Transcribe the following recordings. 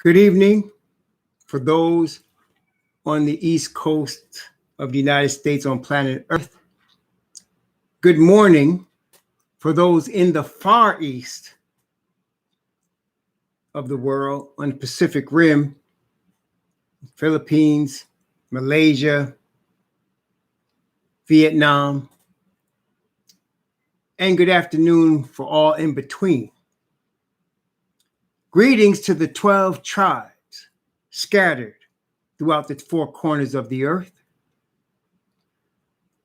Good evening for those on the East Coast of the United States on planet Earth. Good morning for those in the far east of the world on the Pacific Rim, Philippines, Malaysia, Vietnam, and good afternoon for all in between. Greetings to the 12 tribes scattered throughout the four corners of the earth,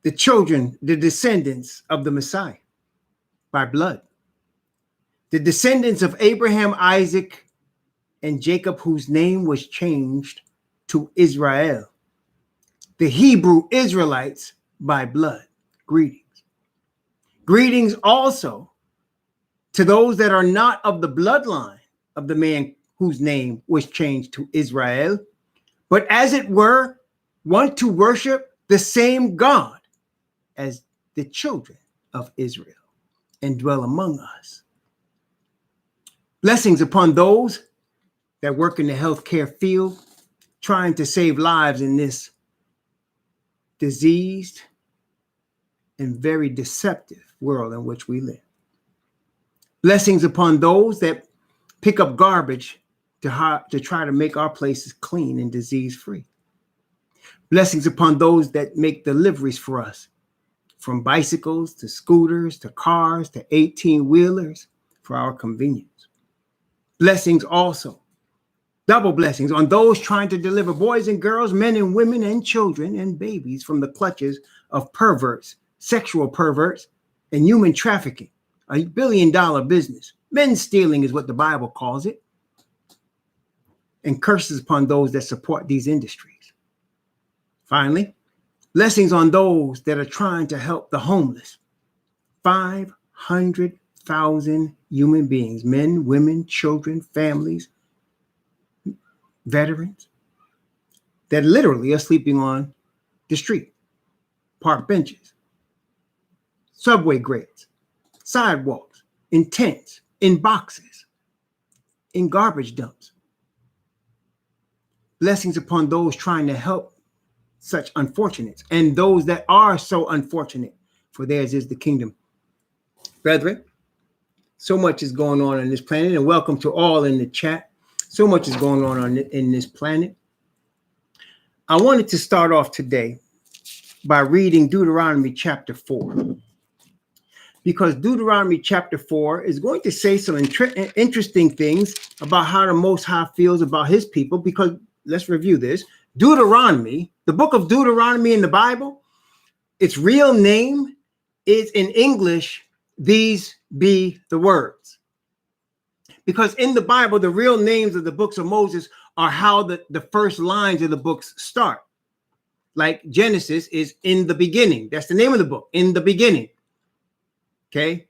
the children, the descendants of the Messiah by blood, the descendants of Abraham, Isaac, and Jacob, whose name was changed to Israel, the Hebrew Israelites by blood. Greetings. Greetings also to those that are not of the bloodline of the man whose name was changed to Israel, but as it were, want to worship the same God as the children of Israel and dwell among us. Blessings upon those that work in the healthcare field, trying to save lives in this diseased and very deceptive world in which we live. Blessings upon those that pick up garbage to try to make our places clean and disease-free. Blessings upon those that make deliveries for us, from bicycles to scooters to cars to 18-wheelers for our convenience. Blessings also, double blessings on those trying to deliver boys and girls, men and women and children and babies from the clutches of perverts, sexual perverts, and human trafficking, a billion-dollar business. Men stealing is what the Bible calls it. And curses upon those that support these industries. Finally, blessings on those that are trying to help the homeless. 500,000 human beings, men, women, children, families, veterans, that literally are sleeping on the street, park benches, subway grids, sidewalks, in tents, in boxes, in garbage dumps. Blessings upon those trying to help such unfortunates and those that are so unfortunate, for theirs is the kingdom. Brethren, so much is going on this planet, and welcome to all in the chat. So much is going on in this planet. I wanted to start off today by reading Deuteronomy chapter 4. Because Deuteronomy chapter 4 is going to say some interesting things about how the Most High feels about his people. Because let's review this. Deuteronomy, the book of Deuteronomy in the Bible, its real name is in English, these be the words. Because in the Bible, the real names of the books of Moses are how the first lines of the books start. Like Genesis is in the beginning. That's the name of the book, in the beginning. Okay.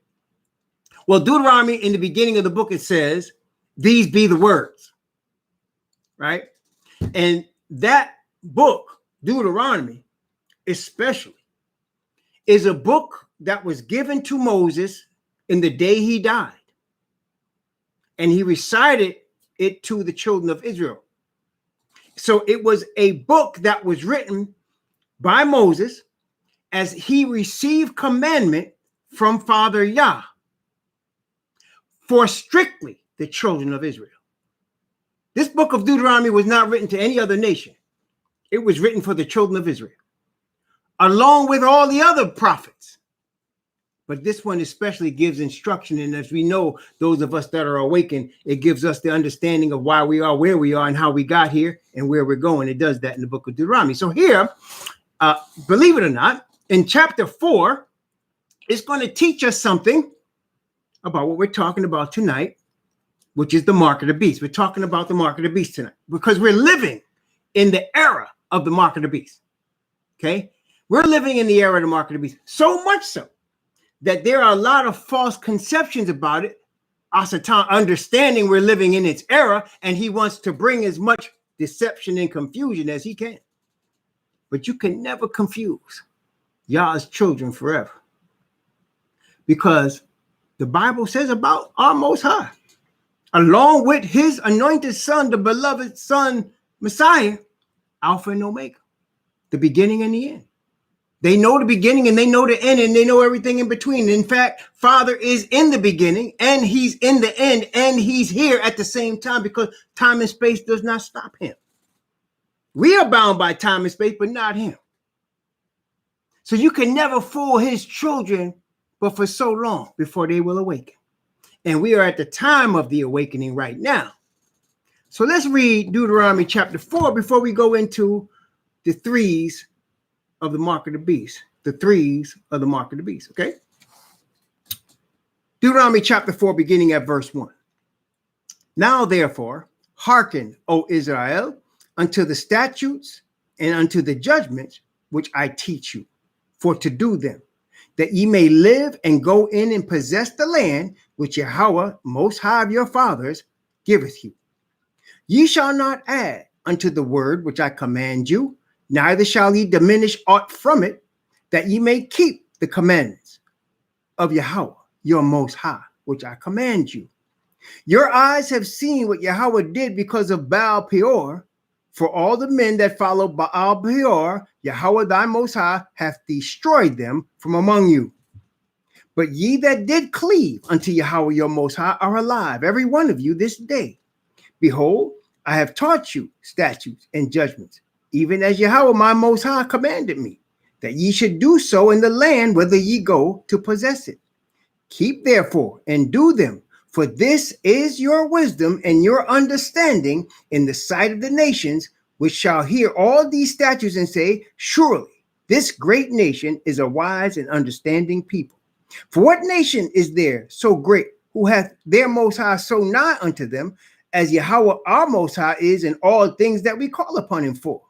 Well, Deuteronomy, in the beginning of the book, it says, these be the words, right? And that book, Deuteronomy, especially, is a book that was given to Moses in the day he died. And he recited it to the children of Israel. So it was a book that was written by Moses as he received commandment from Father Yah for strictly the children of Israel. This book of Deuteronomy was not written to any other nation. It was written for the children of Israel, along with all the other prophets. But this one especially gives instruction. And as we know, those of us that are awakened, it gives us the understanding of why we are where we are and how we got here and where we're going. It does that in the book of Deuteronomy. So here, believe it or not, in chapter 4, it's going to teach us something about what we're talking about tonight, which is the mark of the beast. We're talking about the mark of the beast tonight because we're living in the era of the mark of the beast. Okay? We're living in the era of the mark of the beast. So much so that there are a lot of false conceptions about it. Asatan understanding we're living in its era, and he wants to bring as much deception and confusion as he can. But you can never confuse Yah's children forever. Because the Bible says about our Most High along with his anointed son, the beloved son, Messiah, Alpha and Omega, the beginning and the end. They know the beginning and they know the end and they know everything in between. In fact, Father is in the beginning and he's in the end and he's here at the same time because time and space does not stop him. We are bound by time and space, but not him. So you can never fool his children, but for so long before they will awaken. And we are at the time of the awakening right now. So let's read Deuteronomy chapter 4 before we go into the threes of the mark of the beast. The threes of the mark of the beast, okay? Deuteronomy chapter 4, beginning at verse 1. Now, therefore, hearken, O Israel, unto the statutes and unto the judgments which I teach you, for to do them, that ye may live and go in and possess the land which Yahweh, most high of your fathers, giveth you. Ye shall not add unto the word which I command you, neither shall ye diminish aught from it, that ye may keep the commandments of Yahweh, your most high, which I command you. Your eyes have seen what Yahweh did because of Baal Peor. For all the men that follow Baal Peor, Yahweh thy most high hath destroyed them from among you. But ye that did cleave unto Yahweh your most high are alive, every one of you this day. Behold, I have taught you statutes and judgments, even as Yahweh my most high commanded me, that ye should do so in the land whither ye go to possess it. Keep therefore and do them, for this is your wisdom and your understanding in the sight of the nations, which shall hear all these statutes and say, surely this great nation is a wise and understanding people. For what nation is there so great, who hath their most high so nigh unto them, as Yahweh our most high is in all things that we call upon him for?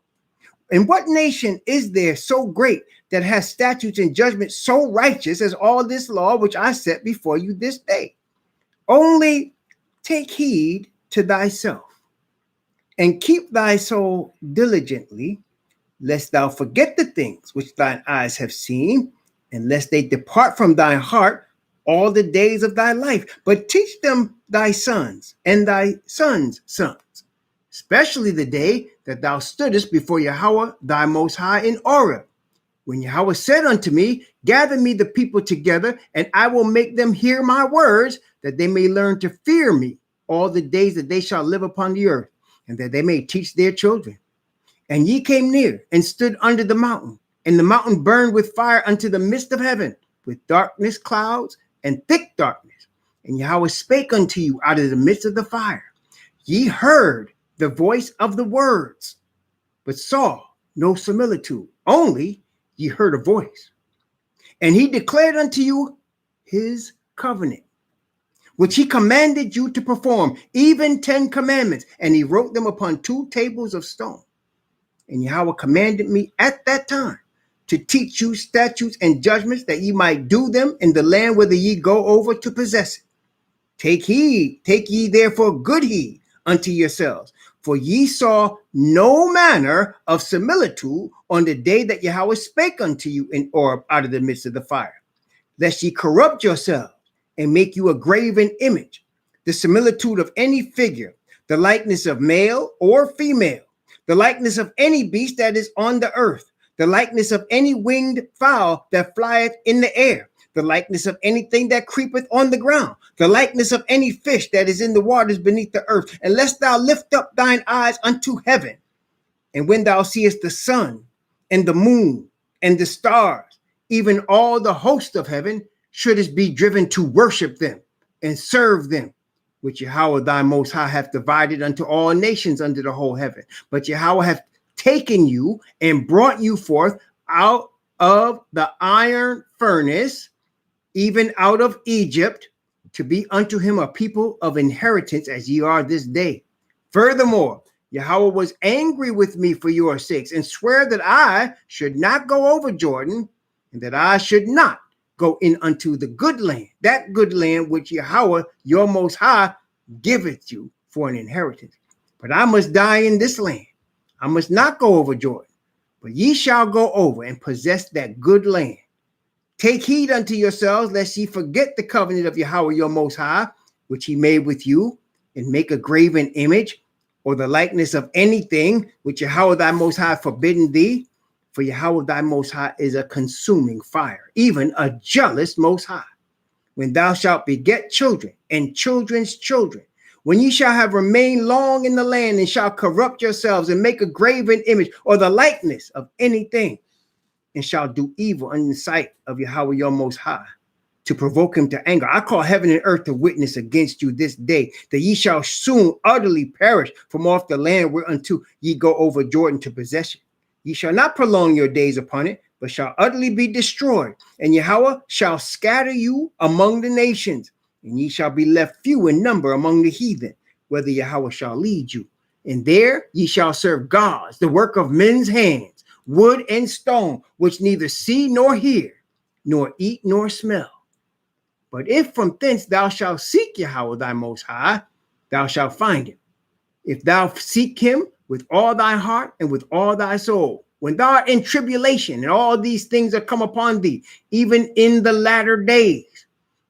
And what nation is there so great that has statutes and judgments so righteous as all this law which I set before you this day? Only take heed to thyself, and keep thy soul diligently, lest thou forget the things which thine eyes have seen, and lest they depart from thy heart all the days of thy life. But teach them thy sons and thy sons' sons, especially the day that thou stoodest before Yahweh thy most high in Oreb, when Yahweh said unto me, gather me the people together, and I will make them hear my words, that they may learn to fear me all the days that they shall live upon the earth, and that they may teach their children. And ye came near and stood under the mountain, and the mountain burned with fire unto the midst of heaven, with darkness, clouds, and thick darkness. And Yahweh spake unto you out of the midst of the fire. Ye heard the voice of the words, but saw no similitude, only ye heard a voice. And he declared unto you his covenant, which he commanded you to perform, even 10 commandments, and he wrote them upon 2 tables of stone. And Yahweh commanded me at that time to teach you statutes and judgments, that ye might do them in the land whither ye go over to possess it. Take ye therefore good heed unto yourselves, for ye saw no manner of similitude on the day that Yahweh spake unto you in Oreb out of the midst of the fire, lest ye corrupt yourselves and make you a graven image, the similitude of any figure, the likeness of male or female, the likeness of any beast that is on the earth, the likeness of any winged fowl that flieth in the air, the likeness of anything that creepeth on the ground, the likeness of any fish that is in the waters beneath the earth. Unless thou lift up thine eyes unto heaven, and when thou seest the sun and the moon and the stars, even all the host of heaven, shouldest be driven to worship them and serve them, which Yahweh thy most high hath divided unto all nations under the whole heaven. But Yahweh hath taken you and brought you forth out of the iron furnace, even out of Egypt, to be unto him a people of inheritance, as ye are this day. Furthermore, Yahweh was angry with me for your sakes, and sware that I should not go over Jordan, and that I should not go in unto the good land, that good land which Yahweh your most high giveth you for an inheritance. But I must die in this land. I must not go over Jordan, but ye shall go over and possess that good land. Take heed unto yourselves, lest ye forget the covenant of Yahweh your most high, which he made with you and make a graven image or the likeness of anything which Yahweh thy Most High forbidden thee. For Yahweh thy Most High is a consuming fire, even a jealous Most High. When thou shalt beget children and children's children, when ye shall have remained long in the land and shall corrupt yourselves and make a graven image or the likeness of anything, and shall do evil in the sight of Yahweh your Most High, to provoke him to anger. I call heaven and earth to witness against you this day, that ye shall soon utterly perish from off the land whereunto ye go over Jordan to possess it. Ye shall not prolong your days upon it, but shall utterly be destroyed. And Yahweh shall scatter you among the nations, and ye shall be left few in number among the heathen, whether Yahweh shall lead you. And there ye shall serve gods, the work of men's hands, wood and stone, which neither see nor hear, nor eat nor smell. But if from thence thou shalt seek Yahweh thy Most High, thou shalt find him. If thou seek him with all thy heart and with all thy soul, when thou art in tribulation and all these things are come upon thee, even in the latter days,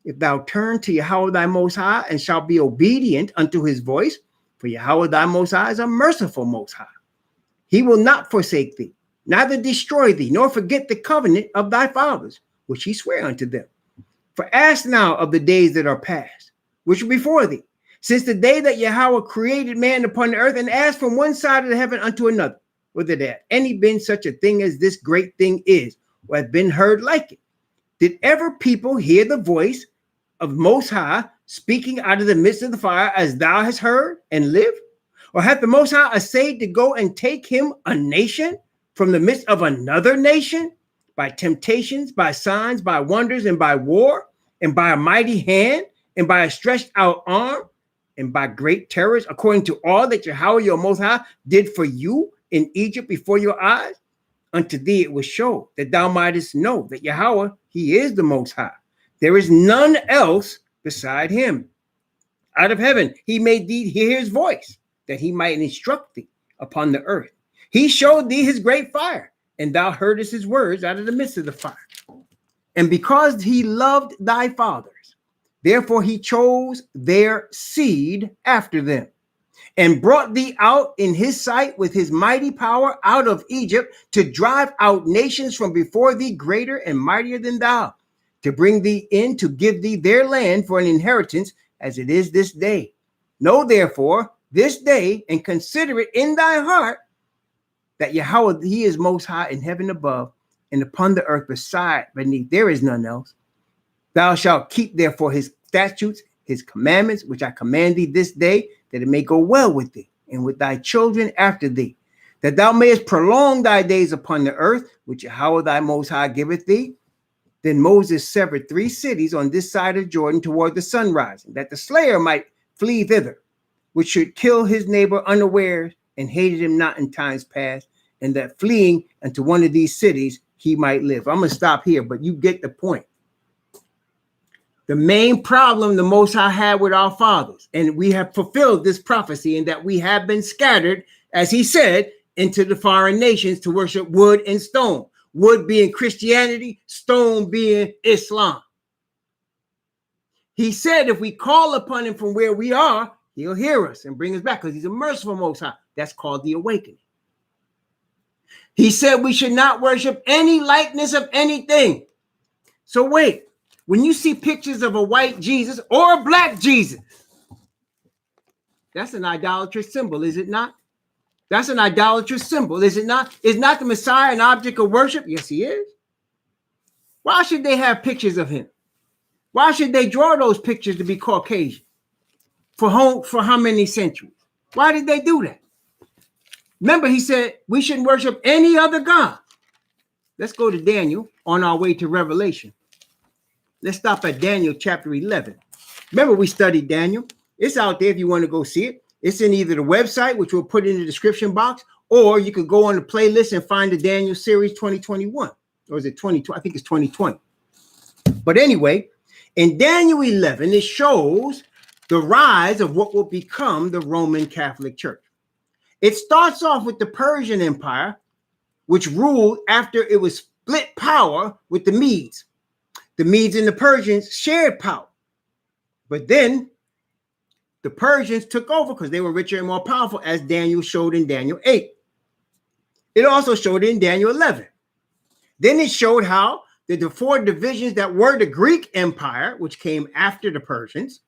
if thou turn to Yahweh thy Most High and shalt be obedient unto his voice, for Yahweh thy Most High is a merciful Most High. He will not forsake thee, neither destroy thee, nor forget the covenant of thy fathers, which he sware unto them. For ask now of the days that are past, which are before thee, since the day that Yahweh created man upon the earth, and asked from one side of the heaven unto another, whether there had any been such a thing as this great thing is, or hath been heard like it. Did ever people hear the voice of Most High speaking out of the midst of the fire, as thou hast heard and live? Or hath the Most High essayed to go and take him a nation from the midst of another nation, by temptations, by signs, by wonders, and by war, and by a mighty hand, and by a stretched out arm, and by great terrors, according to all that Yahweh your Most High did for you in Egypt before your eyes? Unto thee it was shown, that thou mightest know that Yahweh, he is the Most High. There is none else beside him. Out of heaven he made thee hear his voice, that he might instruct thee upon the earth. He showed thee his great fire, and thou heardest his words out of the midst of the fire. And because he loved thy fathers, therefore he chose their seed after them, and brought thee out in his sight with his mighty power out of Egypt, to drive out nations from before thee greater and mightier than thou, to bring thee in to give thee their land for an inheritance, as it is this day. Know therefore this day, and consider it in thy heart, that Yahweh, he is Most High in heaven above, and upon the earth beneath there is none else. Thou shalt keep therefore his statutes, his commandments, which I command thee this day, that it may go well with thee and with thy children after thee, that thou mayest prolong thy days upon the earth, which Yahweh thy Most High giveth thee. Then Moses severed 3 cities on this side of Jordan toward the sunrising, that the slayer might flee thither, which should kill his neighbor unawares, and hated him not in times past, and that fleeing unto one of these cities he might live. I'm going to stop here, but you get the point. The main problem the Most High had with our fathers, and we have fulfilled this prophecy in that we have been scattered, as he said, into the foreign nations to worship wood and stone. Wood being Christianity, stone being Islam. He said if we call upon him from where we are, he'll hear us and bring us back, because he's a merciful Most High. That's called the awakening. He said we should not worship any likeness of anything. So wait, when you see pictures of a white Jesus or a black Jesus, that's an idolatrous symbol, is it not? That's an idolatrous symbol, is it not? Is not the Messiah an object of worship? Yes, he is. Why should they have pictures of him? Why should they draw those pictures to be Caucasian? For how many centuries? Why did they do that? Remember, he said we shouldn't worship any other God. Let's go to Daniel on our way to Revelation. Let's stop at Daniel chapter 11. Remember, we studied Daniel. It's out there if you want to go see it. It's in either the website, which we'll put in the description box, or you could go on the playlist and find the Daniel series 2021. Or is it 2020? I think it's 2020. But anyway, in Daniel 11, it shows the rise of what will become the Roman Catholic Church. It starts off with the Persian Empire, which ruled after it was split power with the Medes. The Medes and the Persians shared power. But then the Persians took over because they were richer and more powerful, as Daniel showed in Daniel 8. It also showed in Daniel 11. Then it showed how the four divisions that were the Greek Empire, which came after the Persians,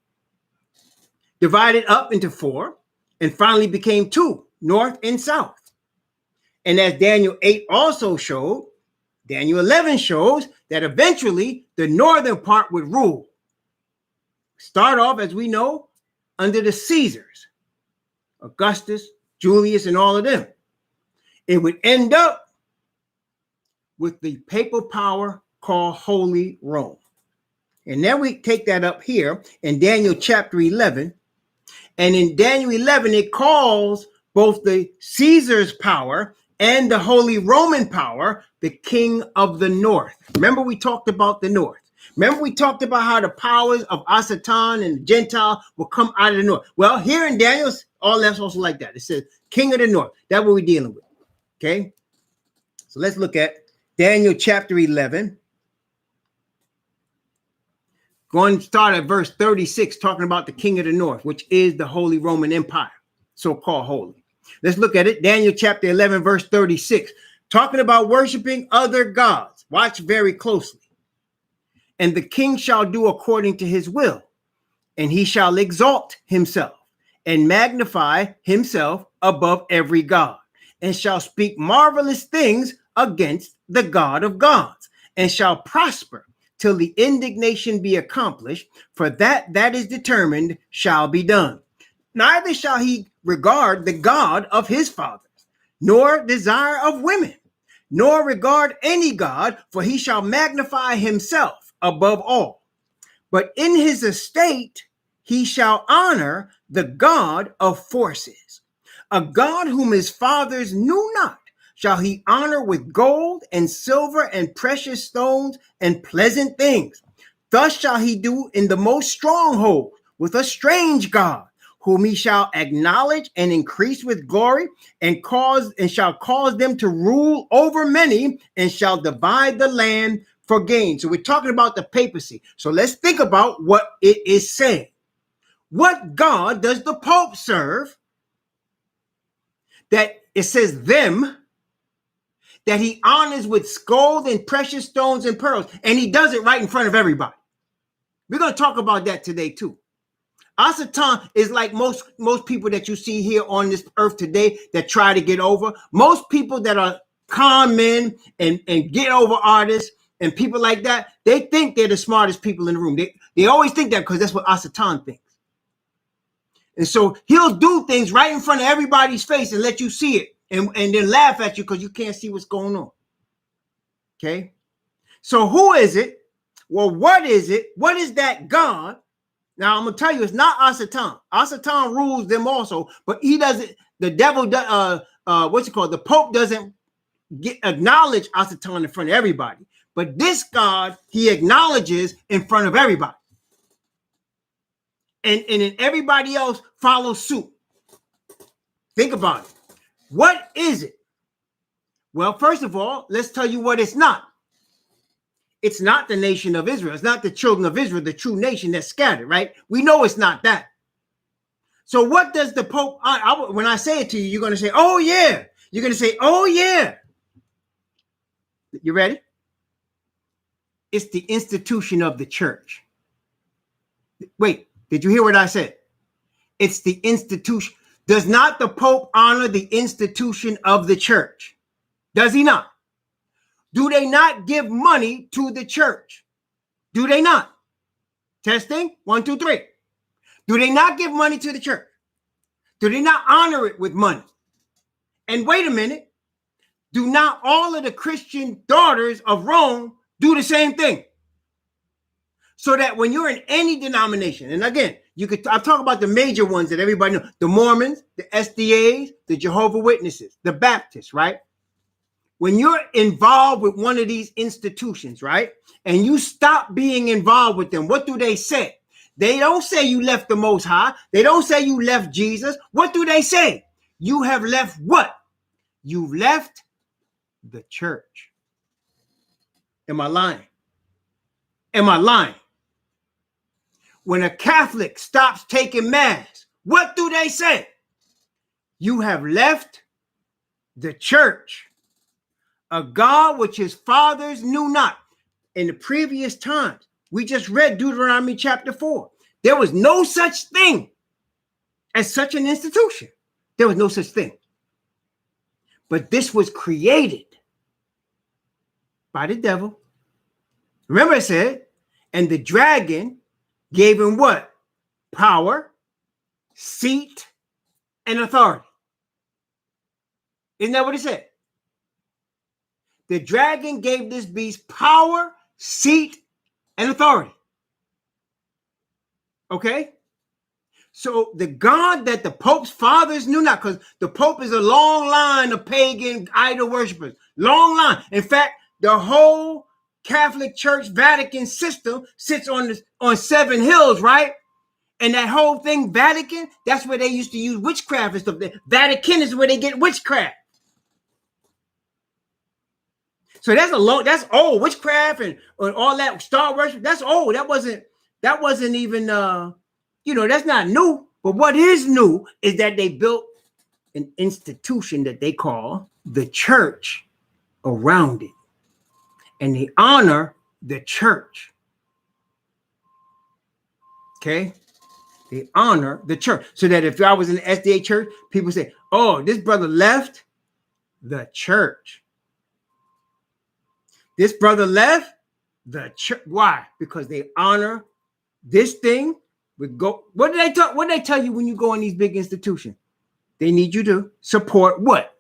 divided up into four and finally became two, north and south. And as Daniel 8 also showed, Daniel 11 shows that eventually the northern part would rule. Start off, as we know, under the Caesars, Augustus, Julius, and all of them. It would end up with the papal power called Holy Rome. And then we take that up here in Daniel chapter 11. And in Daniel 11, it calls both the Caesar's power and the Holy Roman power the king of the north. Remember, we talked about the north. Remember, we talked about how the powers of Asatan and the Gentile will come out of the north. Well, here in Daniel, all that's also like that. It says king of the north. That's what we're dealing with. Okay. So let's look at Daniel chapter 11. Going to start at verse 36, talking about the king of the north, which is the Holy Roman Empire, so-called holy. Let's look at it. Daniel chapter 11, verse 36, talking about worshiping other gods. Watch very closely. And the king shall do according to his will, and he shall exalt himself and magnify himself above every god, and shall speak marvelous things against the God of gods, and shall prosper till the indignation be accomplished, for that is determined shall be done. Neither shall he regard the God of his fathers, nor desire of women, nor regard any God, for he shall magnify himself above all. But in his estate he shall honor the God of forces, a God whom his fathers knew not. Shall he honor with gold and silver and precious stones and pleasant things. Thus shall he do in the most stronghold with a strange God, whom he shall acknowledge and increase with glory, and shall cause them to rule over many, and shall divide the land for gain. So we're talking about the papacy. So let's think about what it is saying. What God does the Pope serve? That it says them, that he honors with gold and precious stones and pearls. And he does it right in front of everybody. We're going to talk about that today too. Asatan is like most people that you see here on this earth today that try to get over. Most people that are con men and get over artists and people like that, they think they're the smartest people in the room. They always think that because that's what Asatan thinks. And so he'll do things right in front of everybody's face and let you see it. And then laugh at you because you can't see what's going on. Okay. So who is it? Well, what is it? What is that God? Now, I'm going to tell you, it's not Asatan. Asatan rules them also, but he doesn't, the devil, the Pope doesn't acknowledge Asatan in front of everybody. But this God, he acknowledges in front of everybody. And then everybody else follows suit. Think about it. What is it? Well, first of all, let's tell you what it's not. It's not the nation of Israel. It's not the children of Israel, the true nation that's scattered, right? We know it's not that. So what does the Pope, when I say it to you, you're going to say, oh, yeah. You're going to say, oh, yeah. You ready? It's the institution of the church. Wait, did you hear what I said? It's the institution. Does not the Pope honor the institution of the church? Does he not? Do they not give money to the church? Do they not? Testing, 1, 2, 3. Do they not give money to the church? Do they not honor it with money? And wait a minute. Do not all of the Christian daughters of Rome do the same thing? So that when you're in any denomination, and again, I'll talk about the major ones that everybody knows, the Mormons, the SDAs, the Jehovah's Witnesses, the Baptists, right? When you're involved with one of these institutions, right, and you stop being involved with them, what do they say? They don't say you left the Most High. They don't say you left Jesus. What do they say? You have left what? You've left the church. Am I lying? Am I lying? When a Catholic stops taking Mass, What do they say? You have left the church, a God which his fathers knew not. In the previous times, we just read Deuteronomy chapter 4. There was no such thing as such an institution. There was no such thing. But this was created by the devil. Remember I said, and the dragon gave him what? Power, seat, and authority. Isn't that what it said? The dragon gave this beast power, seat, and authority. Okay? So the God that the Pope's fathers knew not, because the Pope is a long line of pagan idol worshipers. Long line. In fact, the whole Catholic Church Vatican system sits on 7 hills, right? And that whole thing, Vatican, that's where they used to use witchcraft and stuff. The Vatican is where they get witchcraft. So that's old. Witchcraft and all that star worship, that's old. That wasn't even that's not new. But what is new is that they built an institution that they call the church around it. And they honor the church. Okay? They honor the church. So that if I was in the SDA church, people say, oh, this brother left the church. This brother left the church. Why? Because they honor this thing. What did they tell you when you go in these big institutions? They need you to support what?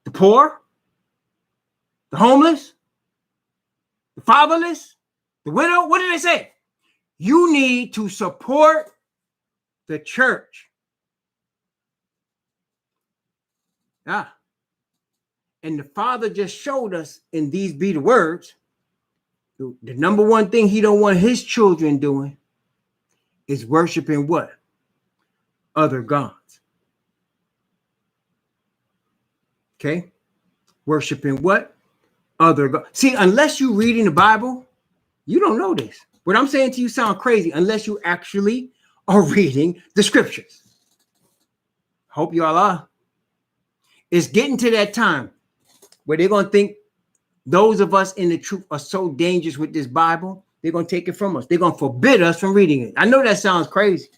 The poor, the homeless, the fatherless, the widow. What did they say? You need to support the church. And the Father just showed us in these be the words, the number one thing he don't want his children doing is worshiping what? Other gods. Okay? Worshiping what? Other gods. See, unless you're reading the Bible, you don't know this. What I'm saying to you sounds crazy unless you actually are reading the scriptures. Hope y'all are. It's getting to that time where they're going to think those of us in the truth are so dangerous with this Bible, they're going to take it from us. They're going to forbid us from reading it. I know that sounds crazy,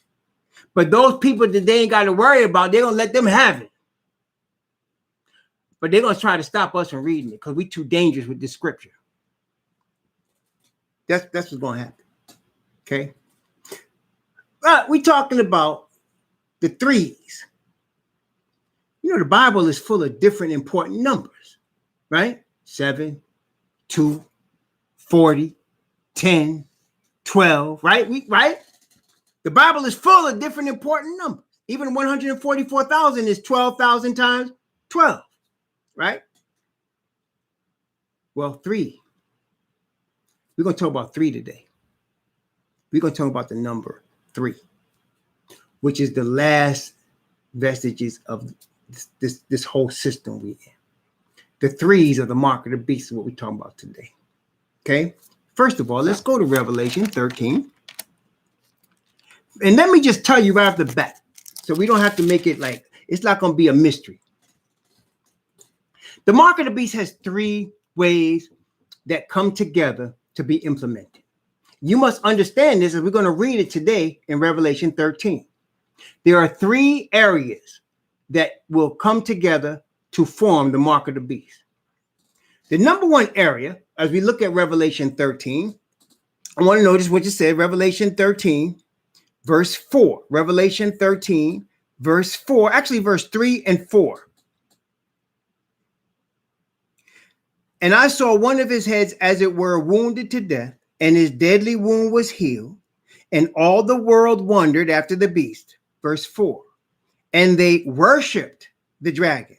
but those people that they ain't got to worry about, they're going to let them have it. But they're going to try to stop us from reading it because we're too dangerous with this scripture. That's what's going to happen. Okay? We're talking about the threes. You know, the Bible is full of different important numbers, right? 7, 2, 40, 10, 12, right? Right? The Bible is full of different important numbers. Even 144,000 is 12,000 times 12, right? Well, 3. We're going to talk about 3 today. We're going to talk about the number 3, which is the last vestiges of this whole system we're in. The 3s are the mark of the beast is what we're talking about today. Okay? First of all, let's go to Revelation 13. And let me just tell you right off the bat, so we don't have to make it like, it's not going to be a mystery. The mark of the beast has 3 ways that come together to be implemented. You must understand this, as we're going to read it today in Revelation 13. There are 3 areas that will come together to form the mark of the beast. The number 1 area, as we look at Revelation 13, I want to notice what you said, Revelation 13, verse 4. Revelation 13, verse 4, actually verse 3 and 4. And I saw one of his heads as it were wounded to death, and his deadly wound was healed, and all the world wondered after the beast. Verse 4. And they worshipped the dragon,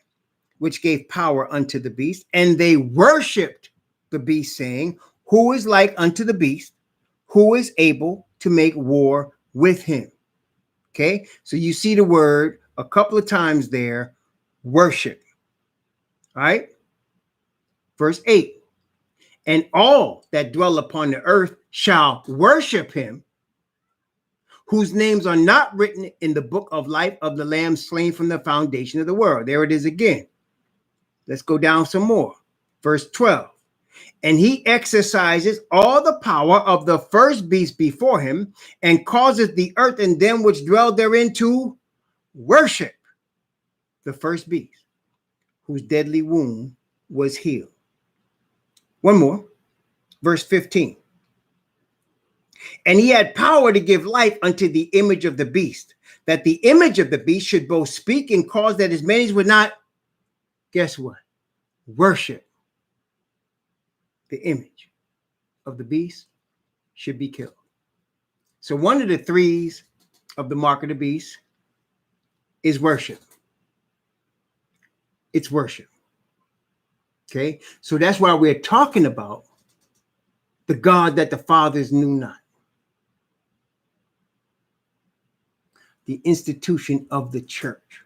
which gave power unto the beast, and they worshipped the beast, saying, who is like unto the beast, who is able to make war with him? Okay, so you see the word a couple of times there, worship. All right. Verse 8. And all that dwell upon the earth shall worship him whose names are not written in the book of life of the Lamb slain from the foundation of the world. There it is again. Let's go down some more. Verse 12. And he exercises all the power of the first beast before him, and causes the earth and them which dwell therein to worship the first beast, whose deadly wound was healed. One more. Verse 15. And he had power to give life unto the image of the beast, that the image of the beast should both speak and cause that as many as would not, guess what? Worship the image of the beast should be killed. So one of the threes of the mark of the beast is worship. It's worship. Okay, so that's why we're talking about the God that the fathers knew not. The institution of the church.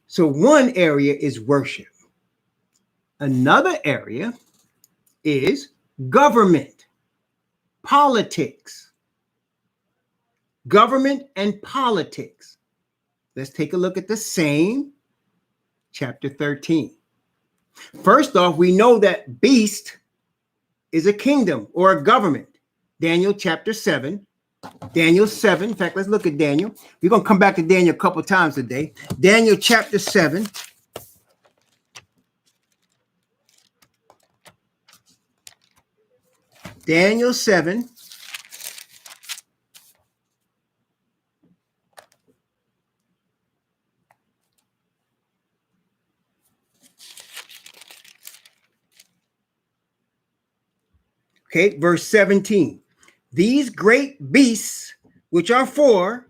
So one area is worship. Another area is government, politics. Government and politics. Let's take a look at the same chapter 13. First off, we know that beast is a kingdom or a government. Daniel chapter 7. Daniel 7. In fact, let's look at Daniel. We're going to come back to Daniel a couple times today. Daniel chapter 7. Daniel 7. Okay, verse 17. These great beasts, which are four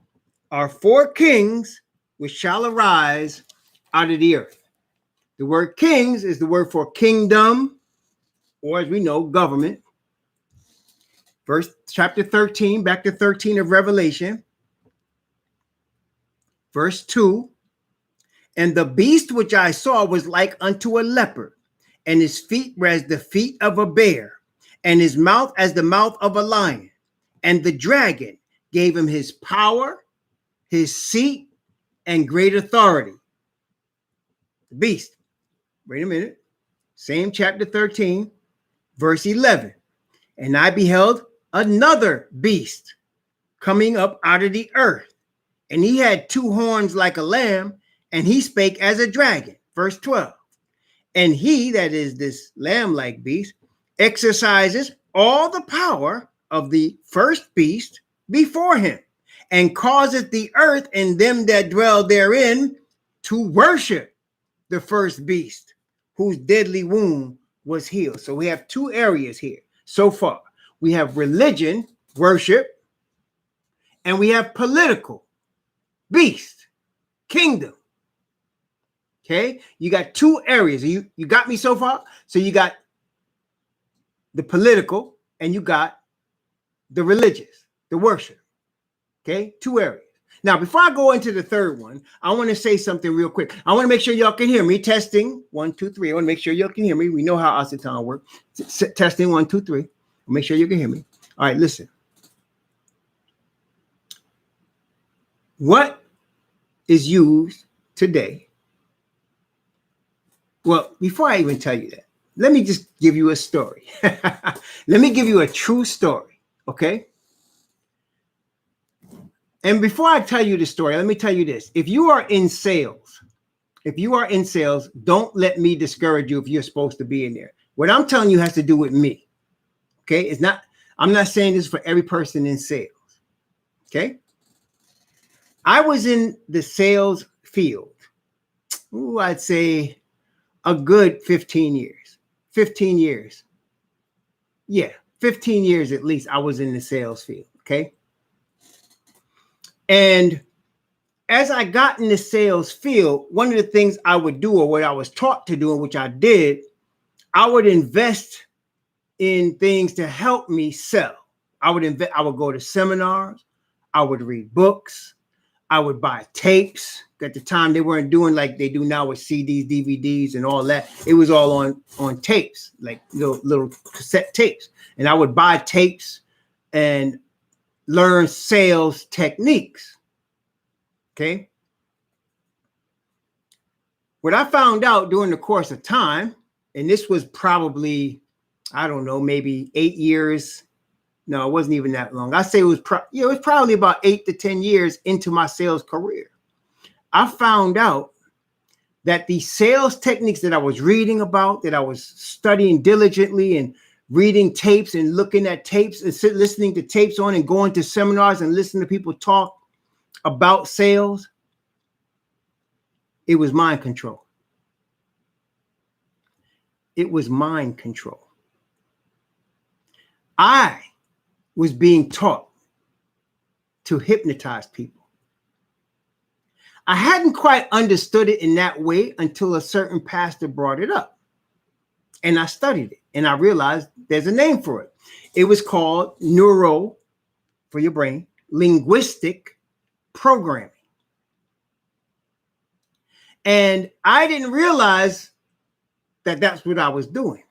kings, which shall arise out of the earth. The word kings is the word for kingdom, or as we know, government. Verse chapter 13, back to 13 of Revelation. Verse 2. And the beast which I saw was like unto a leopard, and his feet were as the feet of a bear, and his mouth as the mouth of a lion. And the dragon gave him his power, his seat, and great authority. The beast. Wait a minute. Same chapter 13, verse 11. And I beheld another beast coming up out of the earth. And he had two horns like a lamb, and he spake as a dragon. Verse 12. And he, that is this lamb-like beast, exercises all the power of the first beast before him, and causeth the earth and them that dwell therein to worship the first beast, whose deadly wound was healed. So we have two areas here so far. We have religion, worship, and we have political, beast, kingdom. Okay, you got two areas. You got me so far? So you got the political and you got the religious, the worship. Okay, two areas. Now, before I go into the third one, I want to say something real quick. I want to make sure y'all can hear me. Testing 1, 2, 3. I want to make sure y'all can hear me. We know how Occitan works. Testing 1, 2, 3. Make sure you can hear me. All right, listen. What is used today? Well, before I even tell you that, let me just give you a story. Let me give you a true story, okay? And before I tell you the story, let me tell you this. If you are in sales, don't let me discourage you if you're supposed to be in there. What I'm telling you has to do with me, okay? I'm not saying this for every person in sales, okay? I was in the sales field, I'd say a good 15 years. 15 years. Yeah, 15 years at least I was in the sales field, okay? And as I got in the sales field, one of the things I would do, or what I was taught to do, and which I did, I would invest in things to help me sell. I would go to seminars, I would read books, I would buy tapes. At the time, they weren't doing like they do now with CDs, DVDs, and all that. It was all on tapes, like little cassette tapes. And I would buy tapes. and learn sales techniques. Okay. What I found out during the course of time, and this was probably, I don't know, maybe 8 years. No, it wasn't even that long. I say it was, it was probably about 8 to 10 years into my sales career. I found out that the sales techniques that I was reading about, that I was studying diligently and reading tapes and looking at tapes and listening to tapes on and going to seminars and listening to people talk about sales, it was mind control. It was mind control. I was being taught to hypnotize people. I hadn't quite understood it in that way until a certain pastor brought it up. And I studied it and I realized there's a name for it. It was called neuro, for your brain, linguistic programming. And I didn't realize that that's what I was doing.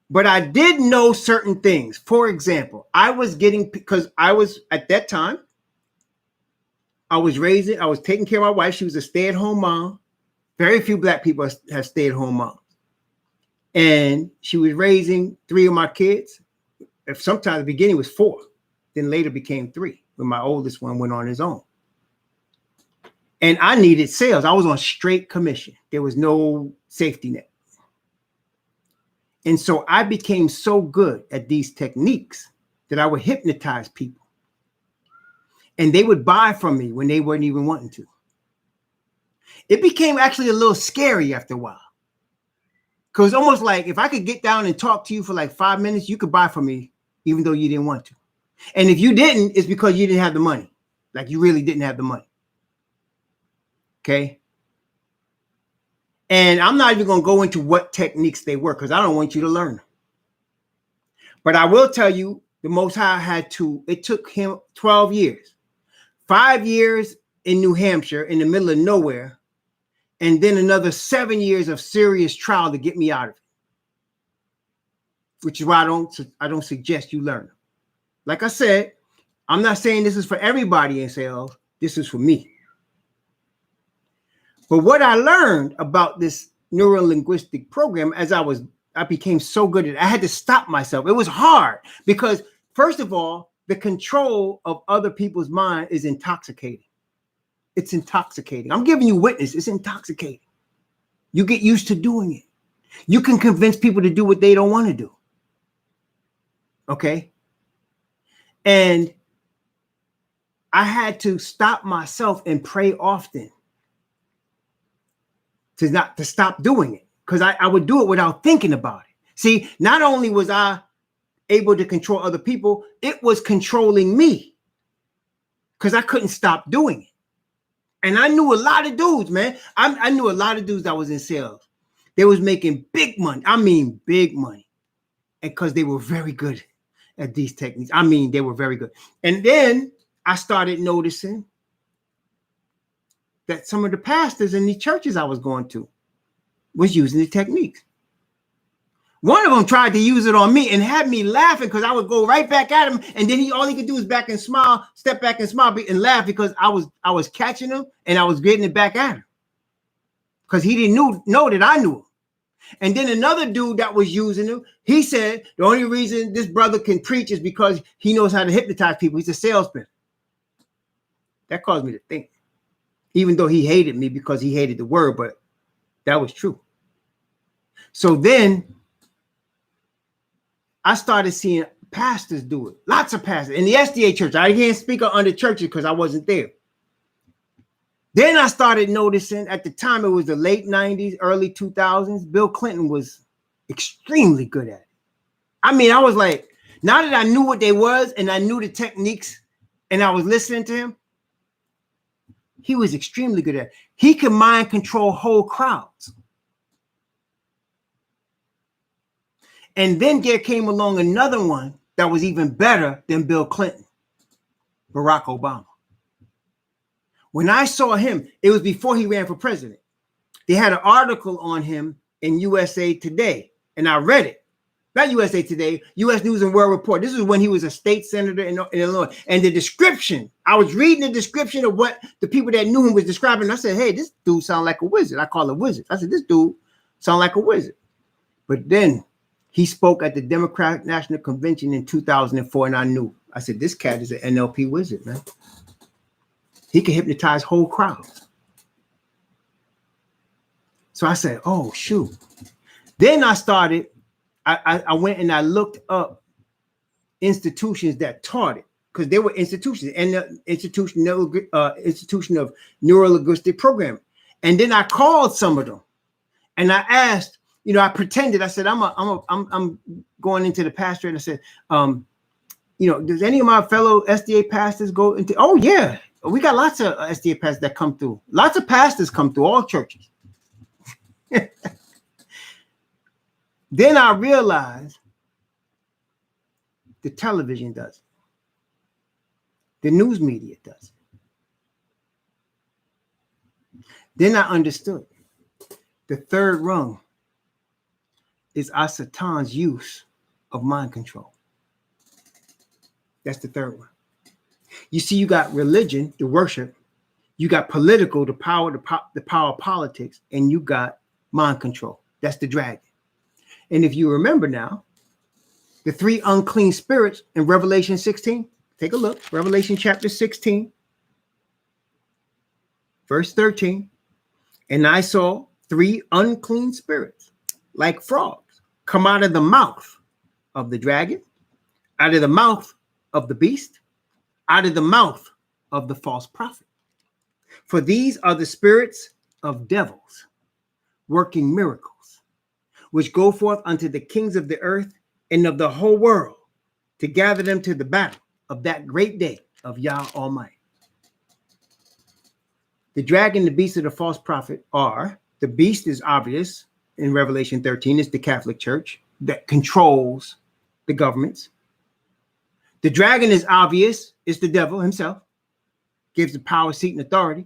But I did know certain things. For example, I was getting, because I was at that time, I was taking care of my wife. She was a stay-at-home mom. Very few Black people have stay-at-home moms. And she was raising 3 of my kids. Sometimes the beginning was 4, then later became 3 when my oldest one went on his own. And I needed sales. I was on straight commission. There was no safety net. And so I became so good at these techniques that I would hypnotize people. And they would buy from me when they weren't even wanting to. It became actually a little scary after a while. Because almost like if I could get down and talk to you for like 5 minutes, you could buy from me even though you didn't want to. And if you didn't, it's because you didn't have the money. Like you really didn't have the money. Okay. And I'm not even going to go into what techniques they were because I don't want you to learn them. But I will tell you, the Most High it took him 12 years, 5 years in New Hampshire in the middle of nowhere, and then another 7 years of serious trial to get me out of it. Which is why I don't suggest you learn them. Like I said, I'm not saying this is for everybody in sales. This is for me. But what I learned about this neuro-linguistic program as I became so good at it, I had to stop myself. It was hard because, first of all, the control of other people's mind is intoxicating. It's intoxicating. I'm giving you witness. It's intoxicating. You get used to doing it. You can convince people to do what they don't want to do. Okay? And I had to stop myself and pray often to stop doing it, because I would do it without thinking about it. See, not only was I able to control other people, it was controlling me because I couldn't stop doing it. And I knew a lot of dudes, man. I knew a lot of dudes that was in sales. They was making big money. I mean, big money. And because they were very good at these techniques. I mean, they were very good. And then I started noticing that some of the pastors in the churches I was going to was using the techniques. One of them tried to use it on me and had me laughing because I would go right back at him. And then all he could do is back and smile, step back and smile and laugh because I was catching him and I was getting it back at him because he didn't know that I knew him. And then another dude that was using him, he said the only reason this brother can preach is because he knows how to hypnotize people. He's a salesman. That caused me to think. Even though he hated me because he hated the word, but that was true. So then I started seeing pastors do it. Lots of pastors in the SDA church. I can't speak on the churches because I wasn't there. Then I started noticing at the time, it was the late 90s, early 2000s. Bill Clinton was extremely good at it. I mean, I was like, now that I knew what they was and I knew the techniques and I was listening to him, he was extremely good at it. He could mind control whole crowds. And then there came along another one that was even better than Bill Clinton, Barack Obama. When I saw him, it was before he ran for president. They had an article on him in USA Today, and I read it. not USA Today, U.S. News and World Report. This is when he was a state senator in Illinois. And the description, I was reading the description of what the people that knew him was describing. I said, hey, this dude sounds like a wizard. I call him wizard. I said, this dude sounds like a wizard. But then he spoke at the Democratic National Convention in 2004, and I knew. I said, this cat is an NLP wizard, man. He can hypnotize whole crowds. So I said, oh, shoot. Then I started, I went and I looked up institutions that taught it, because there were institutions, and the institution of neuro-linguistic programming. And then I called some of them, and I asked, you know, I pretended. I said, I'm going into the pastorate. And I said, you know, does any of my fellow SDA pastors go into? Oh yeah, we got lots of SDA pastors that come through. Lots of pastors come through all churches. Then I realized the television does it. The news media does it. Then I understood the third rung is Satan's use of mind control. That's the third one. You see, you got religion, the worship, you got political, the power of politics, and you got mind control. That's the dragon. And if you remember now, the three unclean spirits in Revelation 16, take a look, Revelation chapter 16, verse 13. And I saw three unclean spirits like frogs come out of the mouth of the dragon, out of the mouth of the beast, out of the mouth of the false prophet. For these are the spirits of devils working miracles, which go forth unto the kings of the earth and of the whole world to gather them to the battle of that great day of Yah Almighty. The dragon, the beast, and the false prophet are, the beast is obvious in Revelation 13, it's the Catholic Church that controls the governments. The dragon is obvious, it's the devil himself, gives the power, seat, and authority.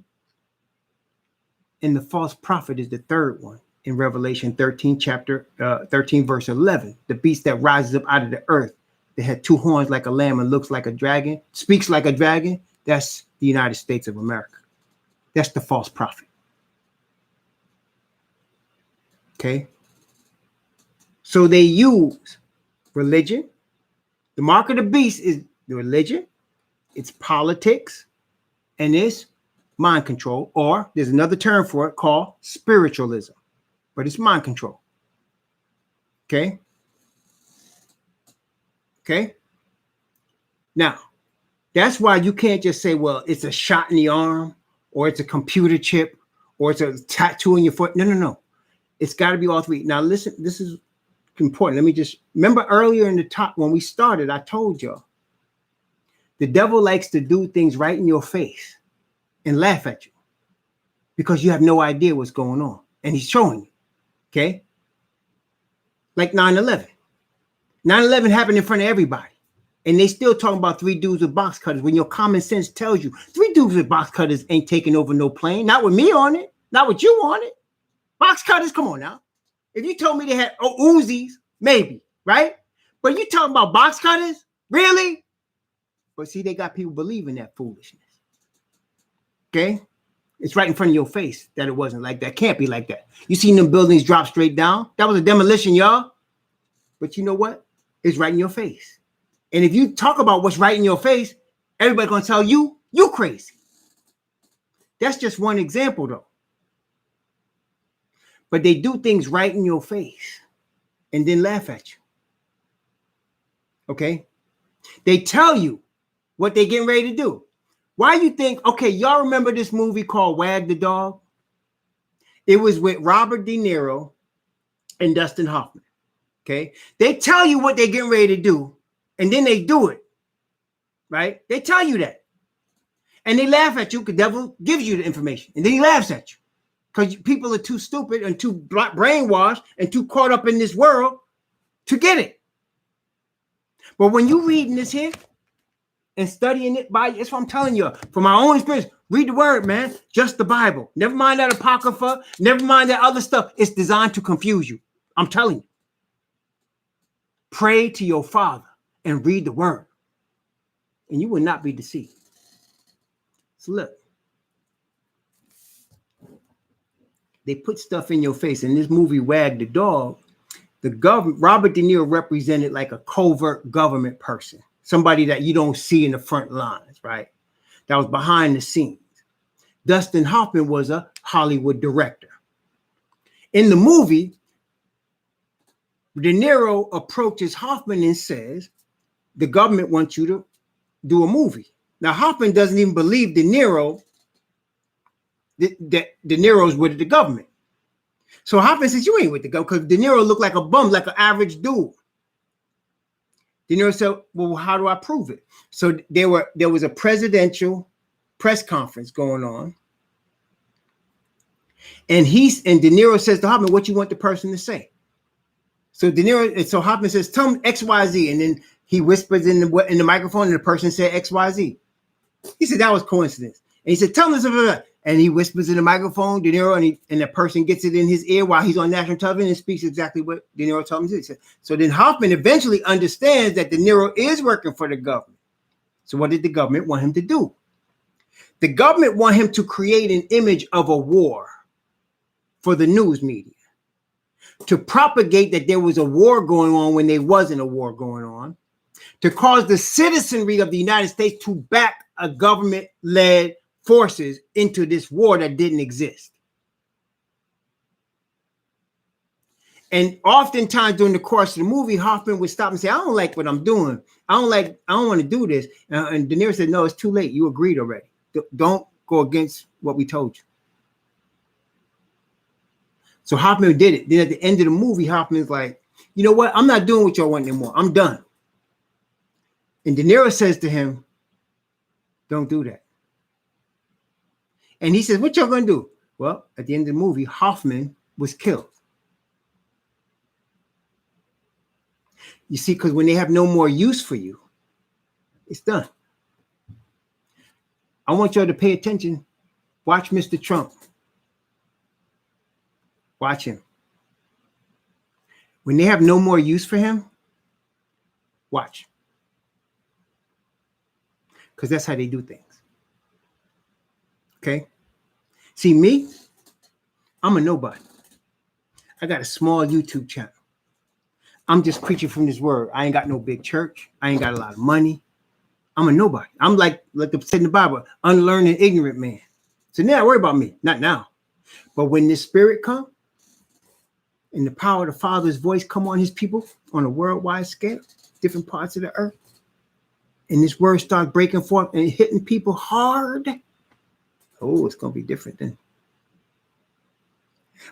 And the false prophet is the third one in Revelation 13, chapter 13, verse 11. The beast that rises up out of the earth, that had two horns like a lamb and looks like a dragon, speaks like a dragon. That's the United States of America. That's the false prophet. Okay. So they use religion. The mark of the beast is the religion, it's politics, and it's mind control, or there's another term for it called spiritualism, but it's mind control. Okay. Okay. Now, that's why you can't just say, well, it's a shot in the arm, or it's a computer chip, or it's a tattoo in your foot. No, no, no. It's got to be all three. Now, listen, this is important. Let me just remember earlier in the top when we started, I told y'all the devil likes to do things right in your face and laugh at you because you have no idea what's going on, and he's showing you. Okay, like 9/11. 9/11 happened in front of everybody, and they still talking about three dudes with box cutters when your common sense tells you three dudes with box cutters ain't taking over no plane. Not with me on it. Not with you on it. Box cutters, come on now. If you told me they had Uzis, maybe, right? But you talking about box cutters? Really? But see, they got people believing that foolishness. Okay? It's right in front of your face that it wasn't like that. Can't be like that. You seen them buildings drop straight down? That was a demolition, y'all. But you know what? It's right in your face. And if you talk about what's right in your face, everybody's going to tell you, you crazy. That's just one example, though. But they do things right in your face and then laugh at you. Okay? They tell you what they're getting ready to do. Why you think, okay, y'all remember this movie called Wag the Dog? It was with Robert De Niro and Dustin Hoffman. Okay? They tell you what they're getting ready to do, and then they do it. Right? They tell you that. And they laugh at you because the devil gives you the information, and then he laughs at you. Because people are too stupid and too brainwashed and too caught up in this world to get it. But when you reading this here and studying it it's what I'm telling you, from my own experience, read the word, man. Just the Bible. Never mind that Apocrypha. Never mind that other stuff. It's designed to confuse you. I'm telling you. Pray to your Father and read the word, and you will not be deceived. So look, they put stuff in your face. In this movie, Wag the Dog, the government, Robert De Niro represented like a covert government person, somebody that you don't see in the front lines, right? That was behind the scenes. Dustin Hoffman was a Hollywood director. In the movie, De Niro approaches Hoffman and says, the government wants you to do a movie. Now, Hoffman doesn't even believe De Niro, that De Niro's with the government. So Hoffman says, you ain't with the government, because De Niro looked like a bum, like an average dude. De Niro said, well, how do I prove it? So there was a presidential press conference going on. And De Niro says to Hoffman, what you want the person to say? So so Hoffman says, tell him XYZ. And then he whispers in the microphone, and the person said XYZ. He said, that was coincidence. And he said, tell him this. And he whispers in the microphone, De Niro, and the person gets it in his ear while he's on national television and speaks exactly what De Niro told him to do. So then Hoffman eventually understands that De Niro is working for the government. So what did the government want him to do? The government want him to create an image of a war for the news media, to propagate that there was a war going on when there wasn't a war going on, to cause the citizenry of the United States to back a government-led forces into this war that didn't exist. And oftentimes during the course of the movie, Hoffman would stop and say, I don't like what I'm doing. I don't want to do this. And De Niro said, no, it's too late. You agreed already. Don't go against what we told you. So Hoffman did it. Then at the end of the movie, Hoffman's like, you know what? I'm not doing what y'all want anymore. I'm done. And De Niro says to him, don't do that. And he says, what y'all going to do? Well, at the end of the movie, Hoffman was killed. You see, because when they have no more use for you, it's done. I want y'all to pay attention. Watch Mr. Trump. Watch him. When they have no more use for him, watch. Because that's how they do things. Okay? See, me, I'm a nobody. I got a small YouTube channel. I'm just preaching from this word. I ain't got no big church. I ain't got a lot of money. I'm a nobody. I'm like it said in the Bible, unlearned and ignorant man. So now worry about me. Not now. But when this spirit comes, and the power of the Father's voice come on his people on a worldwide scale, different parts of the earth, and this word starts breaking forth and hitting people hard, oh, it's going to be different then.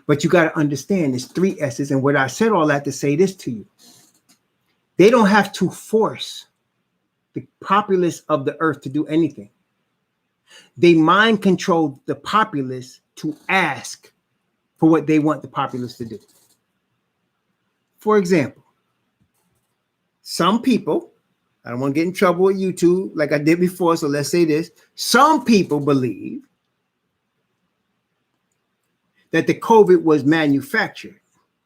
But you got to understand there's 3 S's. And what I said all that to say this to you. They don't have to force the populace of the earth to do anything. They mind control the populace to ask for what they want the populace to do. For example, some people, I don't want to get in trouble with YouTube like I did before, so let's say this. Some people believe that the COVID was manufactured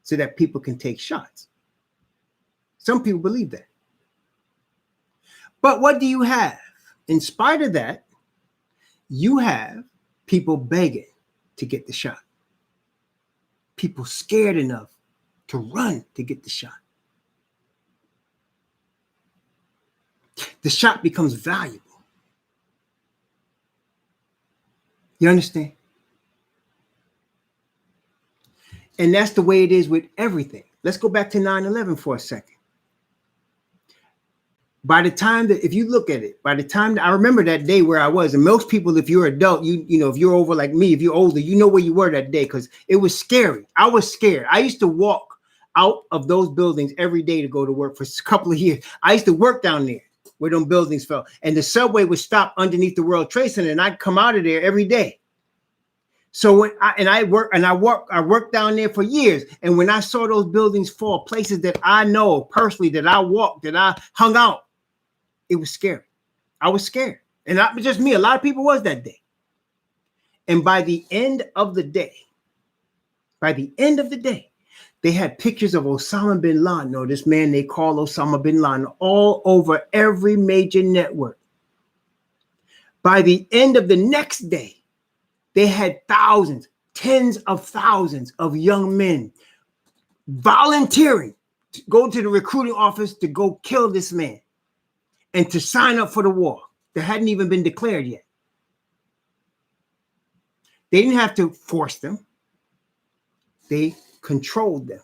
so that people can take shots. Some people believe that. But what do you have? In spite of that, you have people begging to get the shot. People scared enough to run to get the shot. The shot becomes valuable. You understand? And that's the way it is with everything. Let's go back to 9/11 for a second. By the time that, if you look at it, by the time that I remember that day where I was, and most people, if you're adult, you know, if you're over like me, if you're older, you know where you were that day because it was scary. I was scared. I used to walk out of those buildings every day to go to work for a couple of years. I used to work down there where them buildings fell, and the subway would stop underneath the World Trade Center, and I'd come out of there every day. So when I worked down there for years, and when I saw those buildings fall, places that I know personally, that I walked, that I hung out, it was scary. I was scared. And not just me, a lot of people was that day. And by the end of the day, They had pictures of Osama bin Laden, or this man they call Osama bin Laden, all over every major network. By the end of the next day, they had thousands, tens of thousands of young men volunteering to go to the recruiting office to go kill this man and to sign up for the war that hadn't even been declared yet. They didn't have to force them. They controlled them.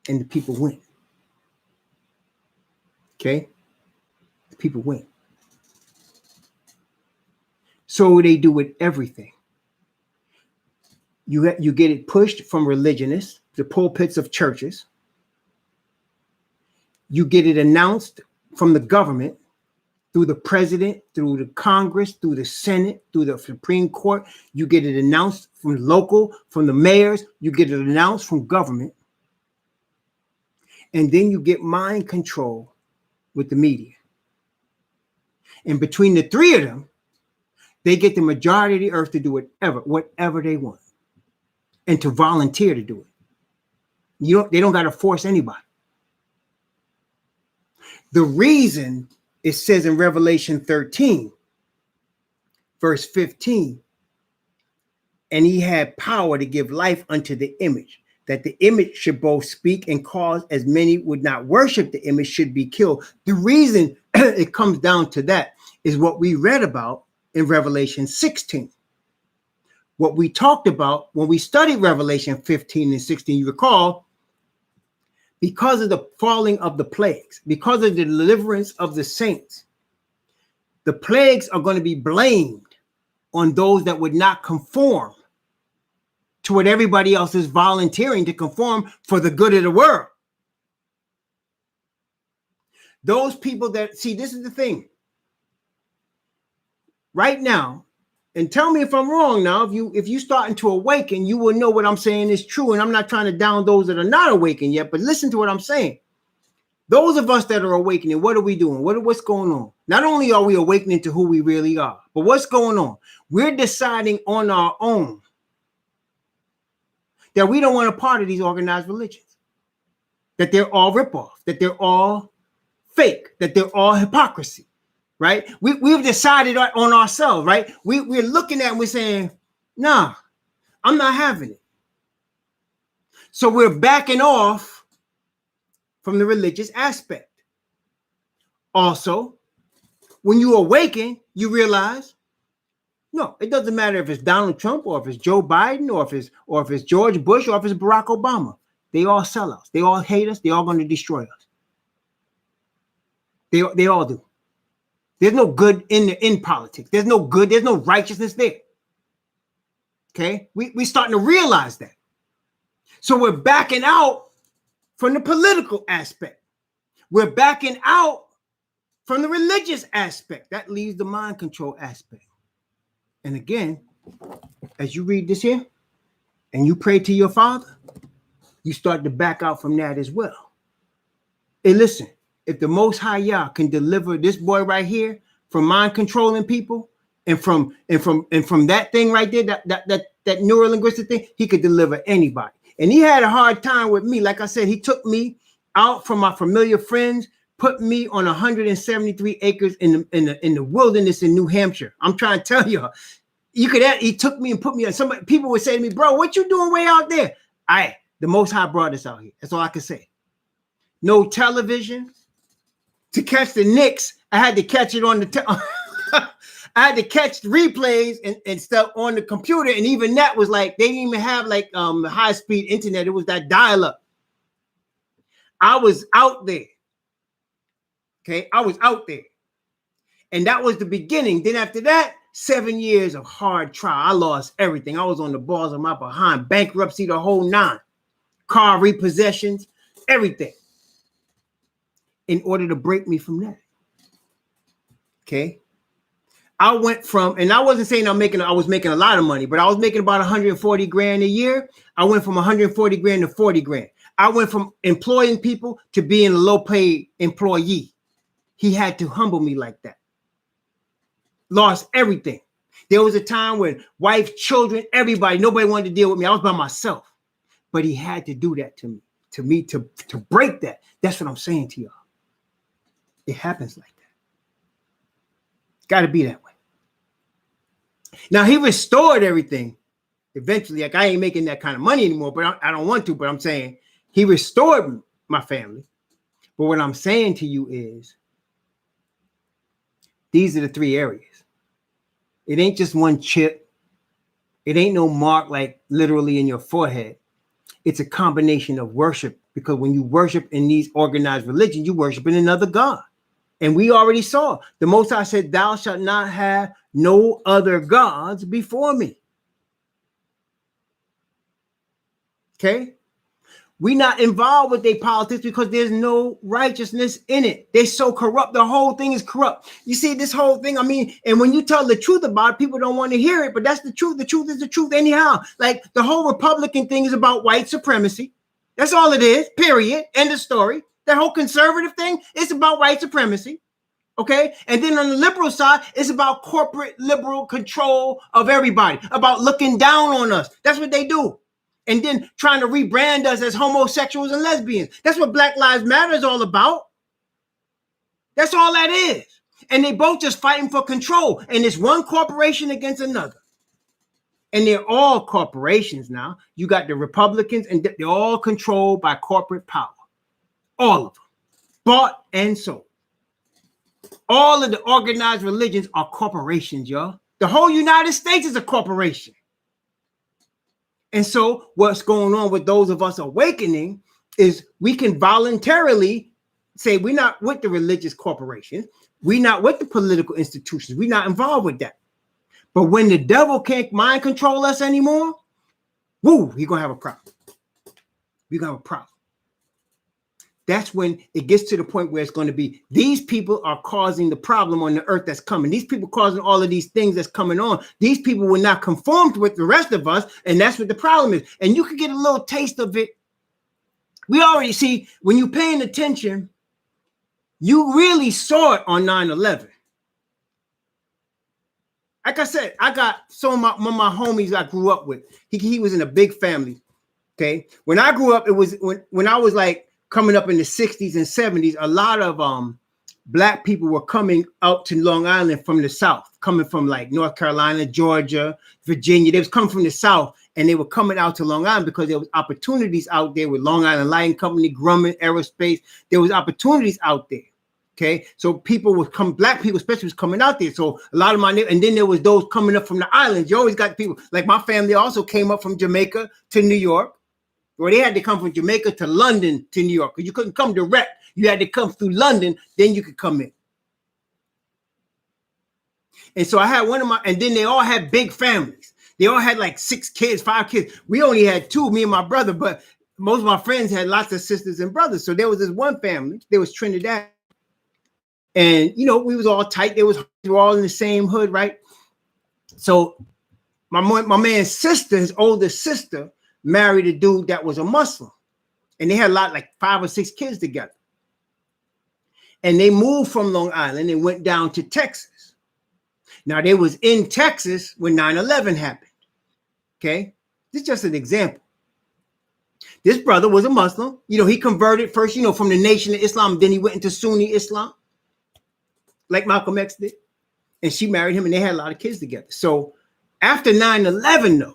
And the people went. Okay? The people went. So they do with everything. You get it pushed from religionists, the pulpits of churches. You get it announced from the government, through the president, through the Congress, through the Senate, through the Supreme Court. You get it announced from local, from the mayors. You get it announced from government. And then you get mind control with the media. And between the three of them, they get the majority of the earth to do whatever they want, and to volunteer to do it. They don't got to force anybody. The reason it says in Revelation 13, verse 15, and he had power to give life unto the image, that the image should both speak and cause as many would not worship the image should be killed. The reason it comes down to that is what we read about in Revelation 16. What we talked about when we studied Revelation 15 and 16, you recall, because of the falling of the plagues, because of the deliverance of the saints, the plagues are going to be blamed on those that would not conform to what everybody else is volunteering to conform for the good of the world. Those people that, see, this is the thing. Right now, and tell me if I'm wrong now, if you starting to awaken, you will know what I'm saying is true. And I'm not trying to down those that are not awakened yet, but listen to what I'm saying. Those of us that are awakening, what are we doing? What's going on? Not only are we awakening to who we really are, but what's going on? We're deciding on our own that we don't want a part of these organized religions, that they're all ripoff, that they're all fake, that they're all hypocrisy. Right? We've decided on ourselves, right? We're looking at it and we're saying, nah, I'm not having it. So we're backing off from the religious aspect. Also, when you awaken, you realize, no, it doesn't matter if it's Donald Trump or if it's Joe Biden or if it's George Bush or if it's Barack Obama. They all sell us. They all hate us. They're all going to destroy us. They all do. There's no good in politics. There's no good. There's no righteousness there. Okay? We're starting to realize that. So we're backing out from the political aspect. We're backing out from the religious aspect. That leaves the mind control aspect. And again, as you read this here and you pray to your Father, you start to back out from that as well. Hey, listen. If the Most High Yah can deliver this boy right here from mind controlling people and from that thing right there, that neurolinguistic thing, he could deliver anybody. And he had a hard time with me. Like I said, he took me out from my familiar friends, put me on 173 acres in the wilderness in New Hampshire. I'm trying to tell you, he took me and put me on. People would say to me, bro, what you doing way out there? The Most High brought us out here. That's all I can say. No television. To catch the Knicks, I had to catch it on the I had to catch replays and stuff on the computer. And even that was like, they didn't even have like high-speed internet. It was that dial-up. I was out there. Okay, I was out there. And that was the beginning. Then after that, 7 years of hard trial. I lost everything. I was on the balls of my behind. Bankruptcy, the whole nine. Car repossessions, everything. In order to break me from that. Okay. I went from, and I wasn't saying I was making a lot of money, but I was making about 140 grand a year. I went from 140 grand to 40 grand. I went from employing people to being a low paid employee. He had to humble me like that. Lost everything. There was a time when wife, children, everybody, nobody wanted to deal with me. I was by myself. But he had to do that to me, to break that. That's what I'm saying to y'all. It happens like that. It's got to be that way. Now, he restored everything eventually. Like, I ain't making that kind of money anymore, but I don't want to. But I'm saying he restored my family. But what I'm saying to you is, these are the 3 areas. It ain't just one chip. It ain't no mark like literally in your forehead. It's a combination of worship, because when you worship in these organized religions, you worship in another God. And we already saw the Most High said, thou shalt not have no other gods before me. Okay. We're not involved with their politics because there's no righteousness in it. They're so corrupt. The whole thing is corrupt. You see this whole thing. I mean, and when you tell the truth about it, people don't want to hear it, but that's the truth. The truth is the truth anyhow. Like, the whole Republican thing is about white supremacy. That's all it is, period. End of story. That whole conservative thing is about white supremacy. Okay. And then on the liberal side, it's about corporate liberal control of everybody, about looking down on us. That's what they do. And then trying to rebrand us as homosexuals and lesbians. That's what Black Lives Matter is all about. That's all that is. And they both just fighting for control. And it's one corporation against another. And they're all corporations now. You got the Republicans, and they're all controlled by corporate power. All of them. Bought and sold. All of the organized religions are corporations, y'all. The whole United States is a corporation. And so what's going on with those of us awakening is we can voluntarily say we're not with the religious corporations. We're not with the political institutions. We're not involved with that. But when the devil can't mind control us anymore, woo, he's going to have a problem. We're going to have a problem. That's when it gets to the point where it's going to be, these people are causing the problem on the earth that's coming. These people causing all of these things that's coming on. These people will not conform with the rest of us. And that's what the problem is. And you can get a little taste of it. We already see, when you're paying attention, you really saw it on 9/11. Like I said, I got some of my homies I grew up with. He was in a big family. Okay. When I grew up, it was when I was like, coming up in the 60s and 70s, a lot of Black people were coming out to Long Island from the South, coming from like North Carolina, Georgia, Virginia. They was coming from the South, and they were coming out to Long Island because there was opportunities out there with Long Island Lighting Company, Grumman Aerospace. There was opportunities out there. Okay, so people would come, Black people especially, was coming out there. So a lot of my, and then there was those coming up from the islands. You always got people like my family also came up from Jamaica to New York. Or they had to come from Jamaica to London to New York, because you couldn't come direct. You had to come through London, then you could come in. And so I had one of my, and then they all had big families. They all had like 6 kids, 5 kids. We only had 2, me and my brother, but most of my friends had lots of sisters and brothers. So there was this one family, there was Trinidad. And, you know, we was all tight. We were all in the same hood, right? So my man's sister, his older sister, married a dude that was a Muslim, and they had like 5 or 6 kids together. And they moved from Long Island and went down to Texas. Now they was in Texas when 9/11 happened. Okay, this is just an example. This brother was a Muslim. You know, he converted first, you know, from the Nation of Islam, then he went into Sunni Islam, like Malcolm X did. And she married him, and they had a lot of kids together. So after 9/11, though,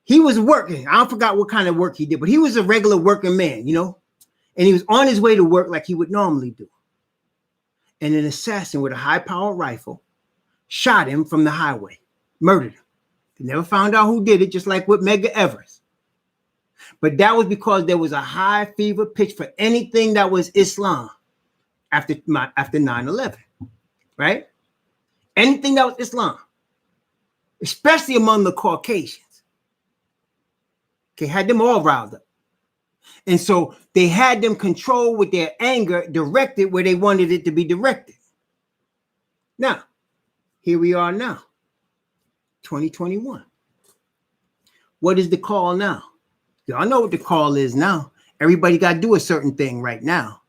he was working. I forgot what kind of work he did, but he was a regular working man, you know, and he was on his way to work like he would normally do. And an assassin with a high-powered rifle shot him from the highway, murdered him. They never found out who did it, just like with Medgar Evers. But that was because there was a high fever pitch for anything that was Islam after 9/11, right? Anything that was Islam, especially among the Caucasians. Okay, had them all riled up. And so they had them controlled with their anger, directed where they wanted it to be directed. Now, here we are now, 2021. What is the call now? Y'all know what the call is now. Everybody got to do a certain thing right now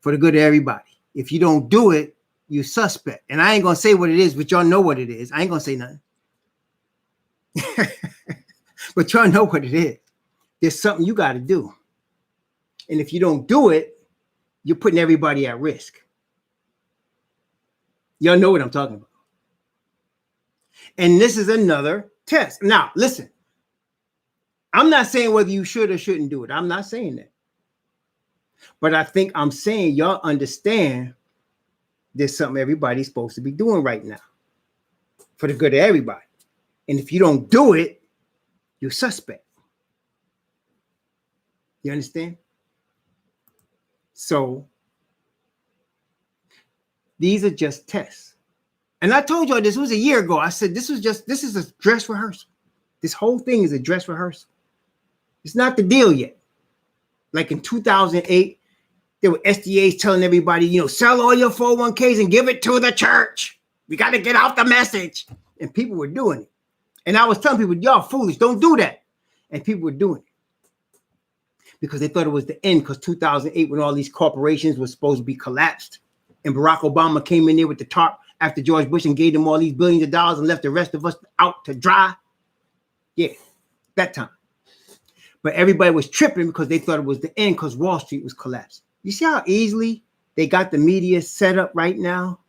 for the good of everybody. If you don't do it, you suspect. And I ain't going to say what it is, but y'all know what it is. I ain't going to say nothing. But y'all know what it is. there's something you got to do. And if you don't do it, you're putting everybody at risk. Y'all know what I'm talking about. And this is another test. Now, listen, I'm not saying whether you should or shouldn't do it. I'm not saying that. But I think I'm saying y'all understand there's something everybody's supposed to be doing right now for the good of everybody. And if you don't do it, you're suspect. You understand? So these are just tests. And I told y'all this was a year ago. I said this is a dress rehearsal. This whole thing is a dress rehearsal. It's not the deal yet. Like in 2008, there were SDAs telling everybody, sell all your 401ks and give it to the church. We got to get out the message. And people were doing it. And I was telling people, y'all foolish, don't do that. And people were doing it because they thought it was the end, because 2008, when all these corporations were supposed to be collapsed and Barack Obama came in there with the tarp after George Bush and gave them all these billions of dollars and left the rest of us out to dry. Yeah, that time. But everybody was tripping because they thought it was the end because Wall Street was collapsing. You see how easily they got the media set up right now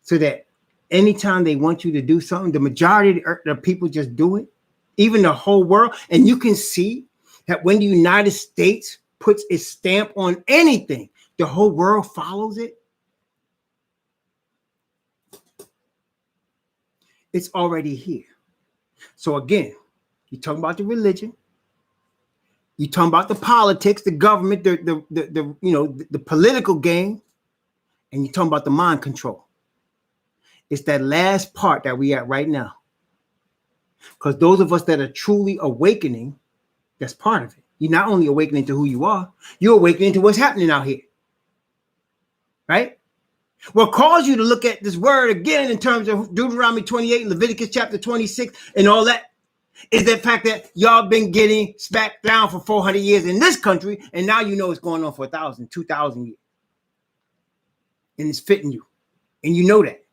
so that anytime they want you to do something, the majority of the people just do it, even the whole world. And you can see that when the United States puts its stamp on anything, the whole world follows it. It's already here. So again, you're talking about the religion. You're talking about the politics, the government, the political game, and you're talking about the mind control. It's that last part that we at right now. Because those of us that are truly awakening, that's part of it. You're not only awakening to who you are, you're awakening to what's happening out here. Right? What caused you to look at this word again in terms of Deuteronomy 28 and Leviticus chapter 26 and all that is the fact that y'all been getting smacked down for 400 years in this country, and now you know it's going on for 1,000, 2,000 years. And it's fitting you. And you know that.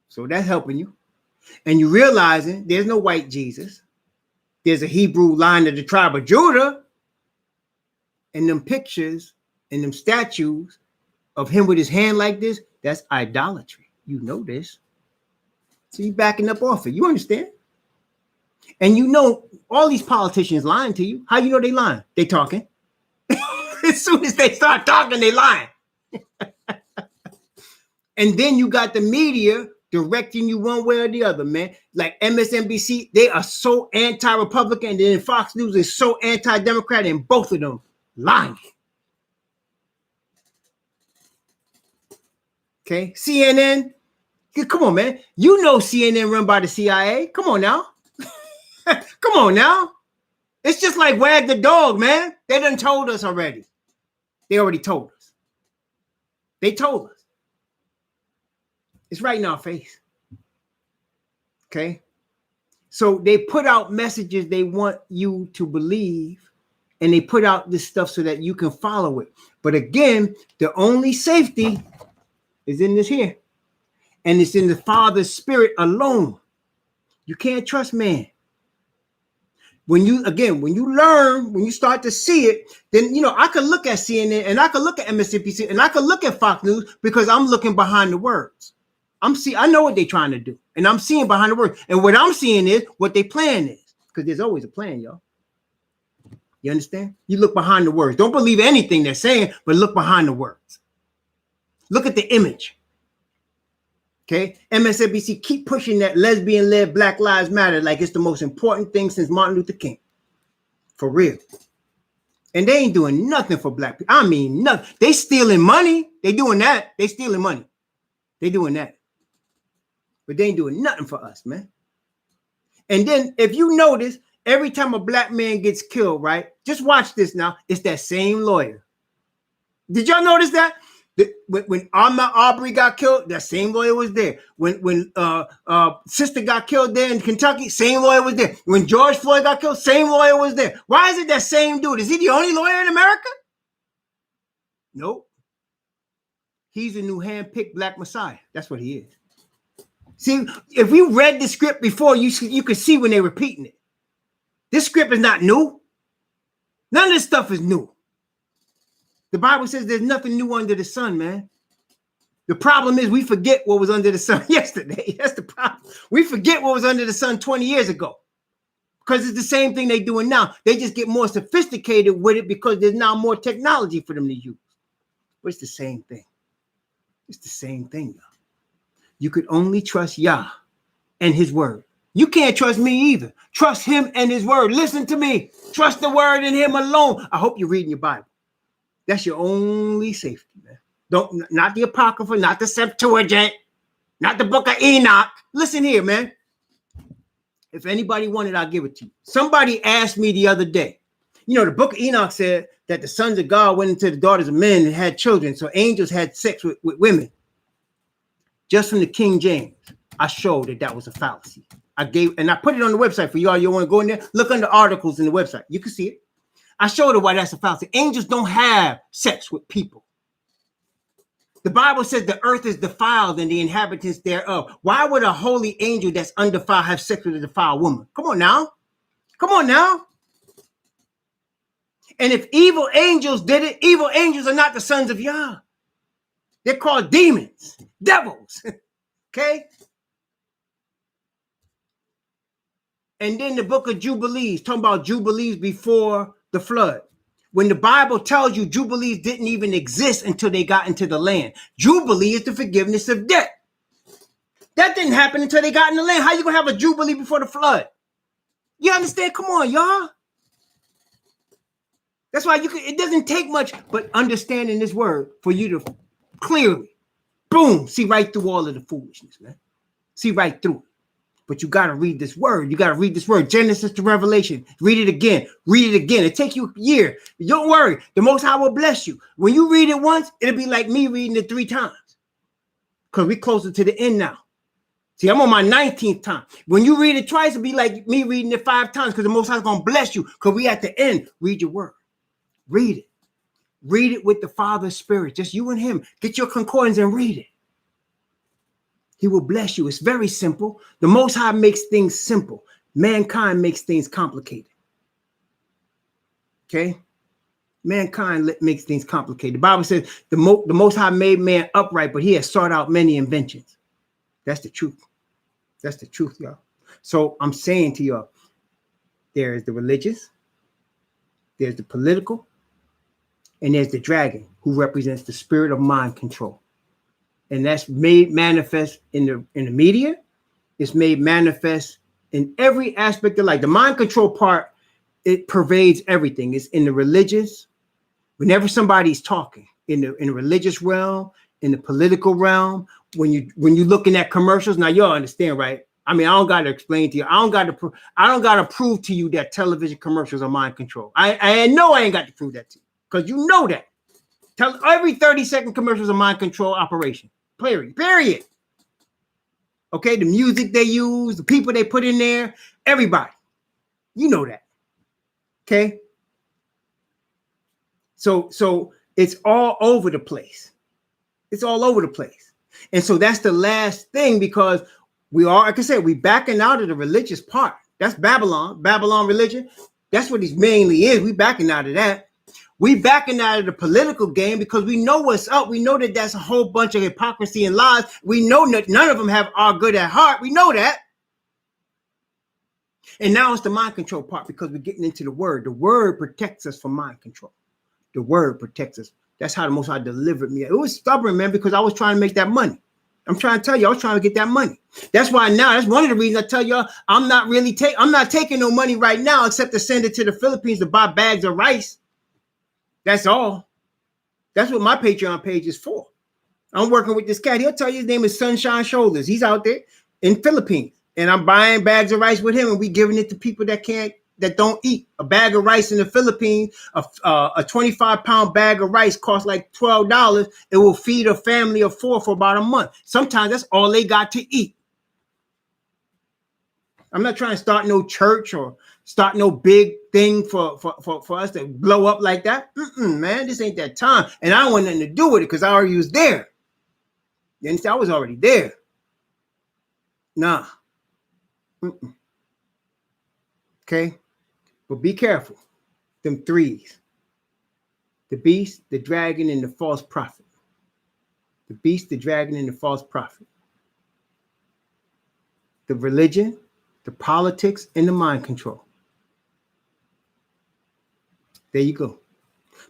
So that's helping you. And you realizing there's no white Jesus. There's a Hebrew line of the tribe of Judah. And them pictures and them statues of him with his hand like this, that's idolatry. You know this. So you're backing up off it. You understand? And you know all these politicians lying to you. How you know they lying? They talking. As soon as they start talking, they lying. And then you got the media directing you one way or the other, man. Like MSNBC, they are so anti-Republican, and then Fox News is so anti-Democrat, and both of them lying. Okay, CNN. Come on, man. You know CNN run by the CIA. Come on now. Come on now. It's just like wag the dog, man. They done told us already. They already told us. They told us. It's right in our face. Okay? So they put out messages they want you to believe, and they put out this stuff so that you can follow it. But again, the only safety is in this here. And it's in the Father's Spirit alone. You can't trust man. When you learn, when you start to see it, then, I could look at CNN and I could look at MSNBC and I could look at Fox News because I'm looking behind the words. I know what they're trying to do, and I'm seeing behind the words. And what I'm seeing is what their plan is, because there's always a plan, y'all. You understand? You look behind the words. Don't believe anything they're saying, but look behind the words. Look at the image. Okay, MSNBC keep pushing that lesbian-led Black Lives Matter like it's the most important thing since Martin Luther King. For real. And they ain't doing nothing for black people. I mean, nothing. They stealing money. They doing that. They stealing money. They doing that. But they ain't doing nothing for us, man. And then if you notice, every time a black man gets killed, right? Just watch this now. It's that same lawyer. Did y'all notice that? When Ahmaud Arbery got killed, that same lawyer was there. When sister got killed there in Kentucky, same lawyer was there. When George Floyd got killed, same lawyer was there. Why is it that same dude? Is he the only lawyer in America? Nope. He's a new hand-picked black messiah. That's what he is. See, if we read the script before, you could see when they're repeating it. This script is not new. None of this stuff is new. The Bible says there's nothing new under the sun, man. The problem is we forget what was under the sun yesterday. That's the problem. We forget what was under the sun 20 years ago. Because it's the same thing they're doing now. They just get more sophisticated with it because there's now more technology for them to use. But it's the same thing. It's the same thing, y'all. You could only trust Yah and his word. You can't trust me either. Trust him and his word. Listen to me. Trust the word and him alone. I hope you're reading your Bible. That's your only safety, man. Not the Apocrypha, not the Septuagint, not the book of Enoch. Listen here, man. If anybody wanted, I'll give it to you. Somebody asked me the other day, the book of Enoch said that the sons of God went into the daughters of men and had children. So angels had sex with women. Just from the King James, I showed that was a fallacy. I put it on the website for y'all. You want to go in there? Look under articles in the website. You can see it. I showed her why that's a fallacy. Angels don't have sex with people. The Bible says the earth is defiled and the inhabitants thereof. Why would a holy angel that's undefiled have sex with a defiled woman? Come on now. Come on now. And if evil angels did it, evil angels are not the sons of Yah. They're called demons, devils. Okay? And then the book of Jubilees, talking about Jubilees before the flood. When the Bible tells you Jubilees didn't even exist until they got into the land. Jubilee is the forgiveness of debt. That didn't happen until they got in the land. How you going to have a Jubilee before the flood? You understand? Come on, y'all. That's why it doesn't take much but understanding this word for you to clearly, boom, see right through all of the foolishness, man. See right through it. But you got to read this word. You got to read this word. Genesis to Revelation. Read it again. Read it again. It takes you a year. Don't worry. The Most High will bless you. When you read it once, it'll be like me reading it 3 times. Because we're closer to the end now. See, I'm on my 19th time. When you read it twice, it'll be like me reading it 5 times because the Most High is going to bless you. Because we at the end. Read your word. Read it. Read it with the Father's Spirit. Just you and him. Get your concordance and read it. He will bless you. It's very simple. The Most High makes things simple. Mankind makes things complicated. Okay? Mankind makes things complicated. The Bible says the Most High made man upright, but he has sought out many inventions. That's the truth. That's the truth, y'all. So I'm saying to y'all, there's the religious, there's the political, and there's the dragon, who represents the spirit of mind control. And that's made manifest in the media. It's made manifest in every aspect of life. The mind control part, it pervades everything. It's in the religious. Whenever somebody's talking in the religious realm, in the political realm, when you're looking at commercials, now y'all understand, right? I mean, I don't got to explain to you. I don't got to prove to you that television commercials are mind control. I know I ain't got to prove that to you because you know that. Every 30-second commercial is a mind control operation. Period. Okay, the music they use, the people they put in there, everybody. You know that. Okay. So it's all over the place. It's all over the place. And so that's the last thing, because we are, like I said, we backing out of the religious part. That's Babylon religion. That's what it mainly is. We backing out of that. We backing out of the political game because we know what's up. We know that that's a whole bunch of hypocrisy and lies. We know that none of them have our good at heart. We know that. And now it's the mind control part because we're getting into the word. The word protects us from mind control. The word protects us. That's how the Most High delivered me. It was stubborn, man, because I was trying to make that money. I'm trying to tell you, I was trying to get that money. That's why now, that's one of the reasons I tell y'all, I'm not taking no money right now except to send it to the Philippines to buy bags of rice. That's all. That's what my Patreon page is for. I'm working with this cat. He'll tell you his name is Sunshine Shoulders. He's out there in Philippines. And I'm buying bags of rice with him, and we giving it to people that don't eat. A bag of rice in the Philippines, a 25-pound bag of rice costs like $12. It will feed a family of 4 for about a month. Sometimes that's all they got to eat. I'm not trying to start no church or start no big thing for us to blow up like that. Man, this ain't that time. And I don't want nothing to do with it because I already was there. You understand? I was already there. Nah. Okay. But be careful. Them threes. The beast, the dragon, and the false prophet. The beast, the dragon, and the false prophet. The religion, the politics, and the mind control. There you go.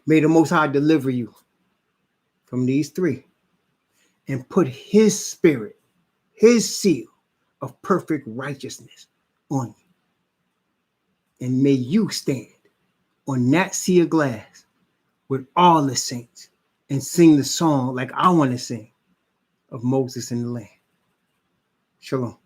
May the Most High deliver you from these three and put his spirit, his seal of perfect righteousness on you. And may you stand on that sea of glass with all the saints and sing the song like I want to sing of Moses and the Lamb. Shalom.